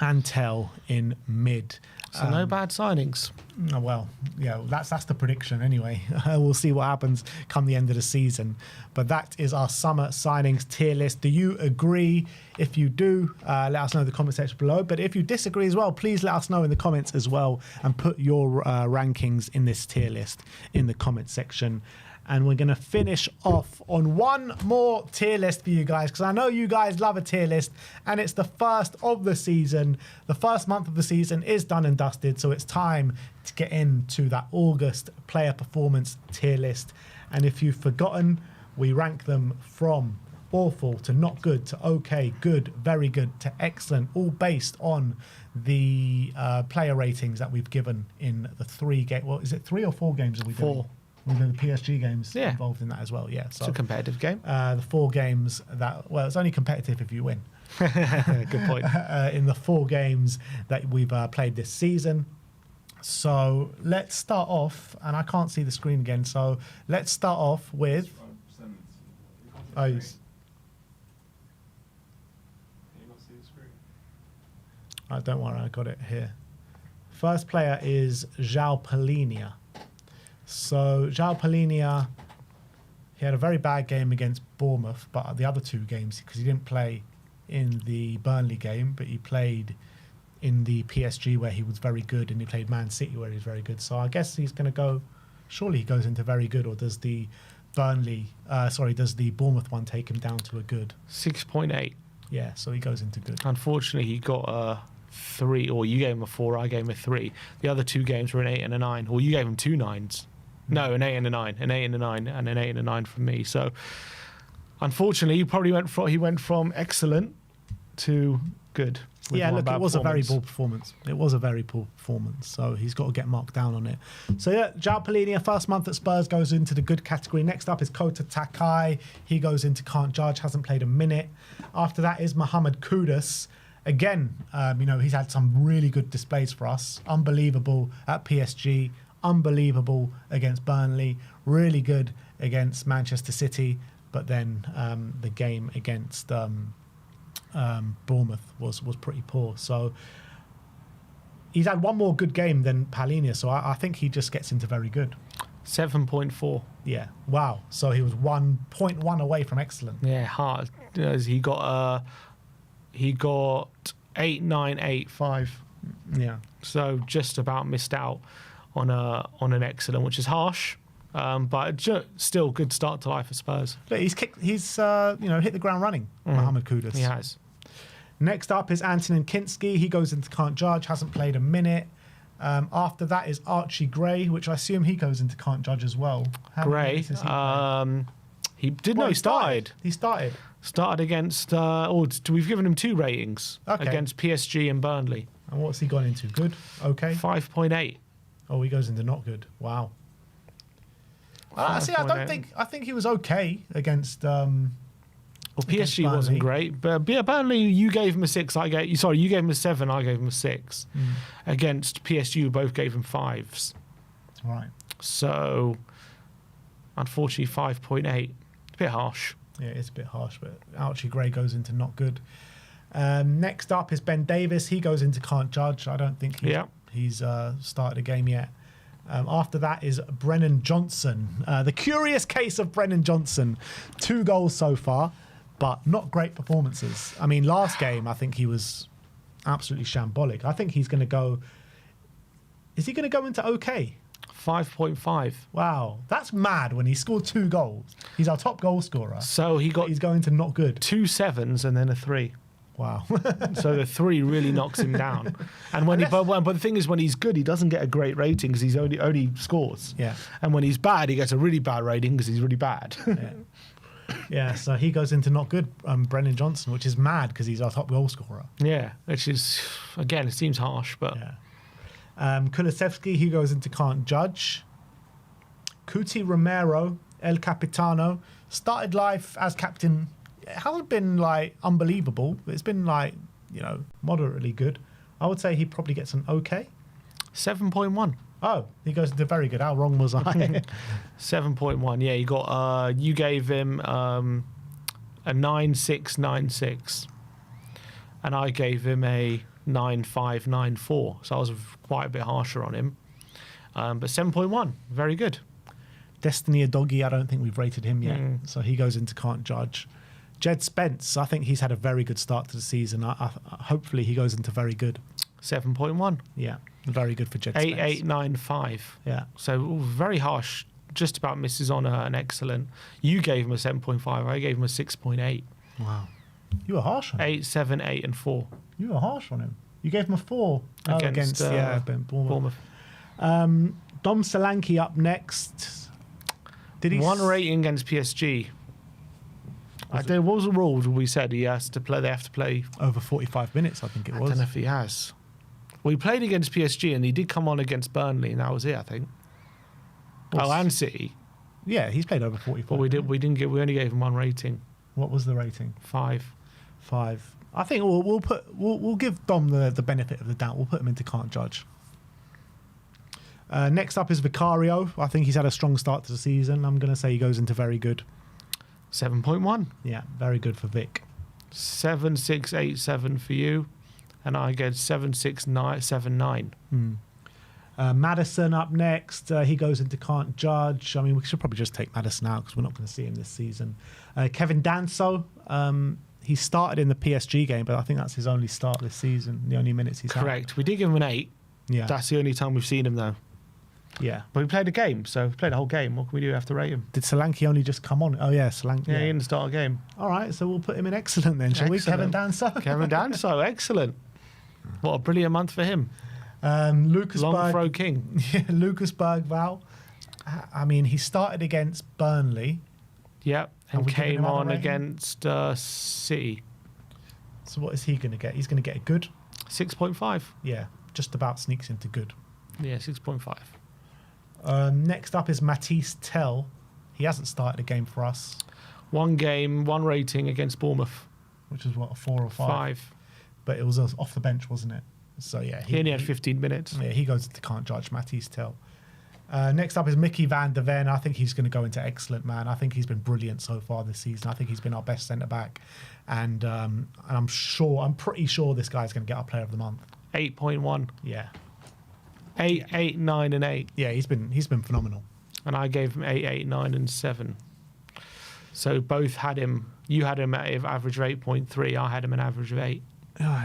A: and Tel in mid.
B: So no bad signings.
A: Oh, well, yeah, that's the prediction anyway. We'll see what happens come the end of the season. But that is our summer signings tier list. Do you agree? If you do, let us know in the comment section below. But if you disagree as well, please let us know in the comments as well and put your rankings in this tier list in the comment section. And we're going to finish off on one more tier list for you guys, because I know you guys love a tier list, and it's the first of the season. The first month of the season is done and dusted, so it's time to get into that August player performance tier list. And if you've forgotten, we rank them from awful to not good to okay, good, very good to excellent, all based on the player ratings that we've given in the 3 games. Well, is it 3 or 4 games that we done?
B: 4.
A: With the PSG games
B: Yeah.
A: involved in that as well, yeah. So
B: It's a competitive game.
A: the 4 games that, well, it's only competitive if you win.
B: Good point.
A: In the 4 games that we've played this season. So let's start off, and I can't see the screen again, so let's start off with... Oh,
C: Can you not see the screen?
A: don't worry, I got it here. First player is João Palinia. So João Palinia, he had a very bad game against Bournemouth, but the other 2 games, because he didn't play in the Burnley game, but he played in the PSG where he was very good, and he played Man City where he was very good. So I guess he's going to go, surely he goes into very good, or does the does the Bournemouth one take him down to a good?
B: 6.8.
A: Yeah, so he goes into good.
B: Unfortunately, he got a 3, or you gave him a 4, I gave him a 3. The other 2 games were an 8 and a 9, or you gave him 2 9s. No, an 8 and a 9, an 8 and a 9, and an 8 and a 9 from me. So Unfortunately, he went from excellent to good. with
A: Yeah,
B: one
A: look,
B: bad
A: it was a very
B: performance.
A: poor performance. It was a very poor performance, so he's got to get marked down on it. So yeah, João Palhinha, first month at Spurs, goes into the good category. Next up is Kota Takai. He goes into can't judge, hasn't played a minute. After that is Mohamed Kudus. Again, he's had some really good displays for us. Unbelievable at PSG, unbelievable against Burnley, really good against Manchester City, but then the game against Bournemouth was pretty poor. So he's had one more good game than Palhinha, so I think he just gets into very good.
B: 7.4.
A: Yeah, wow. So he was 1.1 away from excellent.
B: Yeah, hard. He got 8.985.
A: Yeah.
B: So just about missed out on an excellent, which is harsh. But still good start to life for Spurs.
A: Look, he's hit the ground running, Mohamed Kudus.
B: He has.
A: Next up is Antonin Kinski. He goes into can't judge, hasn't played a minute. After that is Archie Gray, which I assume he goes into can't judge as well. How many
B: Gray,
A: minutes has he played?
B: he did
A: Well,
B: he started.
A: He started.
B: Started against, we've given him 2 ratings against PSG and Burnley.
A: And what's he gone into? Good? Okay.
B: 5.8.
A: Oh, he goes into not good. Wow. I think he was okay against.
B: Well,
A: against
B: PSG wasn't
A: Burnley.
B: great, but yeah, Burnley, you gave him a 6. You gave him a 7. I gave him a 6. Against PSG, we both gave him 5s.
A: Right.
B: So, unfortunately, 5.8. A bit harsh.
A: Yeah, it's a bit harsh, but Archie Gray goes into not good. Next up is Ben Davis. He goes into can't judge. I don't think he's started a game yet. After that is Brennan Johnson. The curious case of Brennan Johnson. 2 goals so far, but not great performances. I mean, last game, I think he was absolutely shambolic. I think he's going to go... Is he going to go into okay?
B: 5.5.
A: Wow, that's mad when he scored 2 goals. He's our top goal scorer.
B: So he's
A: going to not good.
B: 2 7s and then a 3.
A: Wow.
B: So the 3 really knocks him down. And but the thing is, when he's good, he doesn't get a great rating because he's only scores.
A: Yeah.
B: And when he's bad, he gets a really bad rating because he's really bad.
A: Yeah, so he goes into not good, Brennan Johnson, which is mad because he's our top goal scorer.
B: Yeah, which is, again, it seems harsh, but...
A: Yeah. Kulusevski, he goes into can't judge. Cuti Romero, El Capitano, started life as captain. It hasn't been unbelievable, but it's been moderately good. I would say he probably gets an okay.
B: 7.1.
A: Oh, he goes into very good. How wrong was I?
B: 7.1. Yeah, he got. You gave him a 9.696, and I gave him a 9.594. So I was quite a bit harsher on him. But 7.1, very good.
A: Destiny Adogi, I don't think we've rated him yet, so he goes into can't judge. Jed Spence, I think he's had a very good start to the season. Hopefully he goes into very good.
B: 7.1.
A: Yeah, very good for Jed Spence.
B: 8.895.
A: Yeah.
B: So very harsh, just about misses on an excellent. You gave him a 7.5. I gave him a 6.8.
A: Wow. You were harsh on him.
B: 8, 7, 8, and 4.
A: You were harsh on him. You gave him a 4 against Bournemouth. Dom Solanke up next. Did he
B: 1 rating against PSG. What was the rule? We said he has to play. They have to play
A: over 45 minutes. I think it was.
B: I don't know if he has. Well, he played against PSG and he did come on against Burnley, and that was it, I think. And City.
A: Yeah, he's played over 45.
B: But we only gave him 1 rating.
A: What was the rating?
B: 5.
A: I think we'll give Dom the benefit of the doubt. We'll put him into can't judge. Next up is Vicario. I think he's had a strong start to the season. I'm going to say he goes into very good.
B: 7.1.
A: Yeah, very good for Vic.
B: 7.687 for you, and I get 7.679.
A: Maddison up next. He goes into can't judge. I mean, we should probably just take Maddison out because we're not going to see him this season. Kevin Danso. He started in the PSG game, but I think that's his only start this season. The only minutes he's
B: Correct.
A: had.
B: We did give him an 8.
A: Yeah.
B: That's the only time we've seen him, though.
A: Yeah.
B: But we played a game, so we played a whole game. What can we do after rate him?
A: Did Solanke only just come on? Oh, yeah, Solanke.
B: Yeah, he didn't start a game.
A: All right, so we'll put him in excellent then, shall we? Kevin Danso?
B: Kevin Danso, excellent. What a brilliant month for him.
A: Lucas
B: Long
A: Berg.
B: throw king.
A: Yeah, Lucas Berg, Val. I mean, he started against Burnley.
B: Yep,
A: Are
B: and
A: we giving
B: came
A: him
B: on
A: another rating?
B: against City.
A: So what is he going to get? He's going to get a good.
B: 6.5.
A: Yeah, just about sneaks into good.
B: Yeah, 6.5.
A: Next up is Matisse Tell. He hasn't started a game for us,
B: One game, one rating against Bournemouth.
A: which is what, a 4 or 5.
B: 5.
A: But it was off the bench, wasn't it? So yeah,
B: He only had 15 minutes.
A: Yeah, he goes to can't judge. Matisse Tell. Next up is Mickey van der Ven. I think he's going to go into excellent, man. I think he's been brilliant so far this season. I think he's been our best centre back, and I'm pretty sure this guy's going to get our Player of the Month.
B: 8.1.
A: Yeah,
B: 8, 9, and 8.
A: yeah, he's been phenomenal.
B: And I gave him 8, 8, 9, and 7. So both had him. You had him at an average of 8.3. I had him an average of 8.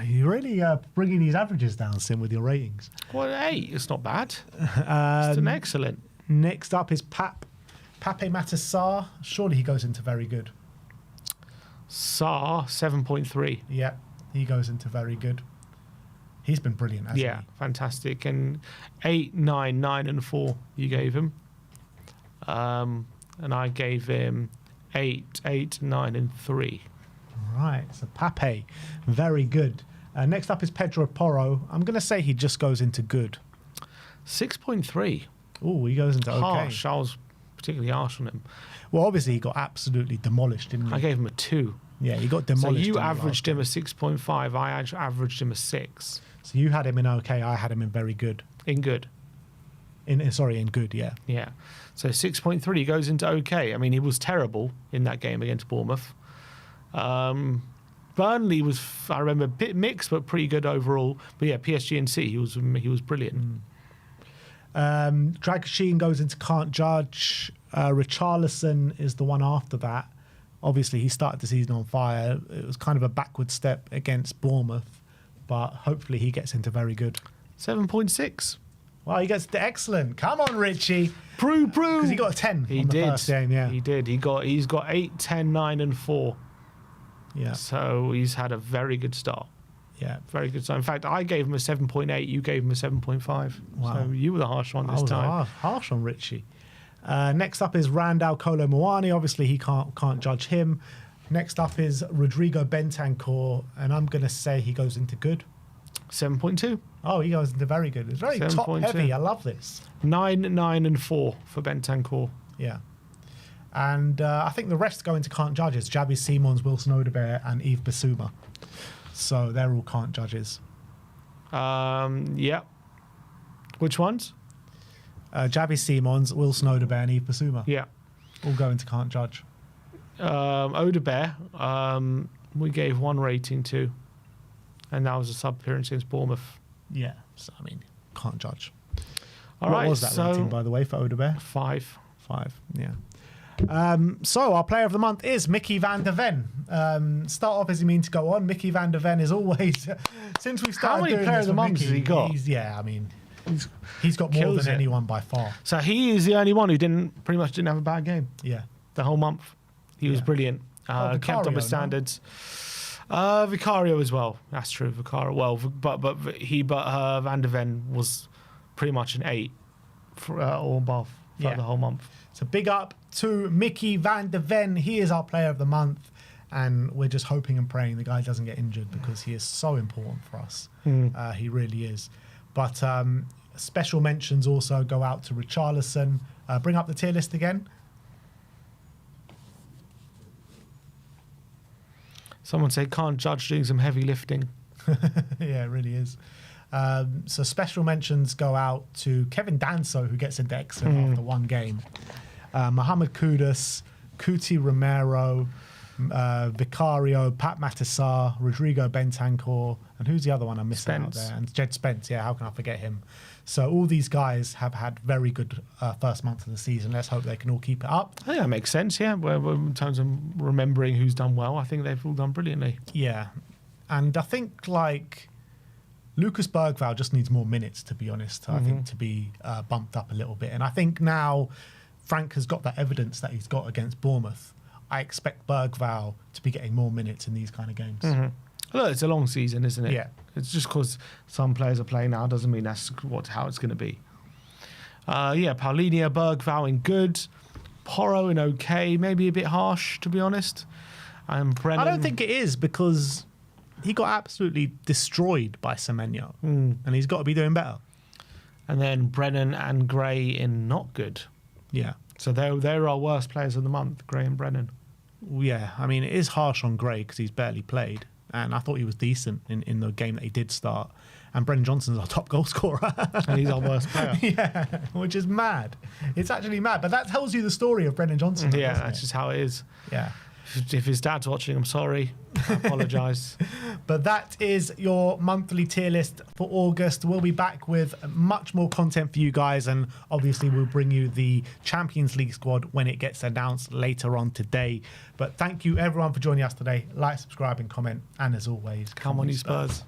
A: You're really bringing these averages down, Sim, with your ratings.
B: Well, 8. It's not bad. It's an excellent.
A: Next up is Pape Matar. Surely he goes into very good.
B: Sarr 7.3.
A: Yeah, he goes into very good. He's been brilliant, hasn't
B: Yeah, fantastic. And 8, 9, 9, and 4 you gave him. And I gave him 8, 8, 9, and 3.
A: he? Right, so Pape, very good. Next up is Pedro Porro. I'm going to say he just goes into good.
B: 6.3.
A: Oh, he goes into okay.
B: Harsh. I was particularly harsh on him.
A: Well, obviously he got absolutely demolished, didn't he?
B: I gave him a 2.
A: Yeah, he got
B: So
A: demolished.
B: you
A: in the
B: averaged him
A: last
B: a 6.5. I averaged him a 6.
A: game. So you had him in okay. I had him in very good.
B: In good.
A: In good. Yeah.
B: Yeah. So 6.3 goes into okay. I mean, he was terrible in that game against Bournemouth. Burnley was, I remember, a bit mixed, but pretty good overall. But yeah, PSG and C, he was brilliant.
A: Dragoshin goes into can't judge. Richarlison is the one after that. Obviously, he started the season on fire. It was kind of a backward step against Bournemouth, but hopefully he gets into very good.
B: 7.6.
A: Well, he gets to excellent. Come on, Richie.
B: Prove.
A: Because he got a 10
B: He
A: on the
B: did.
A: first game, yeah.
B: He did. He's got 8, 10, 9, and 4.
A: Yeah,
B: So he's had a very good start.
A: yeah.
B: Very good start. In fact, I gave him a 7.8. You gave him a 7.5.
A: Wow.
B: So you were the harsh one
A: I
B: this
A: was
B: time.
A: harsh on Richie. Next up is Randall Kolo Muani. Obviously, he can't judge him. Next up is Rodrigo Bentancur, and I'm going to say he goes into good.
B: 7.2.
A: Oh, he goes into very good. It's very
B: 7.2.
A: top heavy. I love this.
B: 9, 9, and 4 for Bentancur.
A: Yeah. And I think the rest go into can't judges. Javi Simons, Wilson Odobert, and Yves Bissouma. So they're all can't judges.
B: Yeah. Which ones?
A: Javi Simons, Wilson Odobert, and Yves Bissouma.
B: Yeah.
A: All go into can't judge.
B: Odobert, we gave 1 rating to, and that was a sub appearance against Bournemouth.
A: Yeah. So, I mean, can't judge.
B: All
A: What
B: right,
A: was that
B: so
A: rating, by the way, for Odobert?
B: 5.
A: 5, yeah. So our player of the month is Mickey van der Ven. Start off as you mean to go on. Mickey van der Ven is always, since we started
B: many
A: doing
B: player
A: this
B: of the
A: with
B: months
A: Mickey,
B: has he got?
A: He's got more
B: Kills
A: than
B: it.
A: anyone by far.
B: So he is the only one who pretty much didn't have a bad game
A: Yeah.
B: the whole month. He was
A: Yeah.
B: brilliant. Kept
A: Vicario,
B: up his
A: no?
B: standards. Vicario as well. That's true. Vicario. Well, but Van der Ven was pretty much an 8 or above for
A: Yeah.
B: the whole month.
A: So big up to Mickey van der Ven. He is our player of the month. And we're just hoping and praying the guy doesn't get injured because he is so important for us. He really is. But special mentions also go out to Richarlison. Bring up the tier list again.
B: Someone said can't judge doing some heavy lifting.
A: Yeah, it really is. So special mentions go out to Kevin Danso, who gets into excellent after 1 game. Mohamed Kudus, Kuti Romero, Vicario, Pat Matasar, Rodrigo Bentancur, and who's the other one I'm missing out
B: Spence.
A: there? And Jed Spence, yeah, how can I forget him? So all these guys have had very good first month of the season. Let's hope they can all keep it up.
B: I think that makes sense, yeah. In terms of remembering who's done well, I think they've all done brilliantly.
A: Yeah. And I think, like, Lucas Bergvall just needs more minutes, to be honest, I think, to be bumped up a little bit. And I think now Frank has got that evidence that he's got against Bournemouth. I expect Bergvall to be getting more minutes in these kind of games.
B: Look, it's a long season, isn't it?
A: Yeah.
B: It's just because some players are playing now doesn't mean that's how it's going to be. Paulinho, Bergvall in good. Porro in okay, maybe a bit harsh, to be honest. And Brennan.
A: I don't think it is, because he got absolutely destroyed by Semenyo, and he's got to be doing better.
B: And then Brennan and Gray in not good.
A: Yeah.
B: So they're our worst players of the month, Gray and Brennan.
A: Yeah, I mean, it is harsh on Gray because he's barely played, and I thought he was decent in the game that he did start. And Brendan Johnson's our top goal scorer.
B: And he's our worst player.
A: Yeah, which is mad. It's actually mad, but that tells you the story of Brendan Johnson.
B: Yeah,
A: doesn't
B: that's
A: it?
B: just how it is.
A: Yeah.
B: If his dad's watching, I'm sorry. I apologise.
A: But that is your monthly tier list for August. We'll be back with much more content for you guys, and obviously we'll bring you the Champions League squad when it gets announced later on today. But thank you everyone for joining us today. Like, subscribe and comment, and as always,
B: Come on, you Spurs.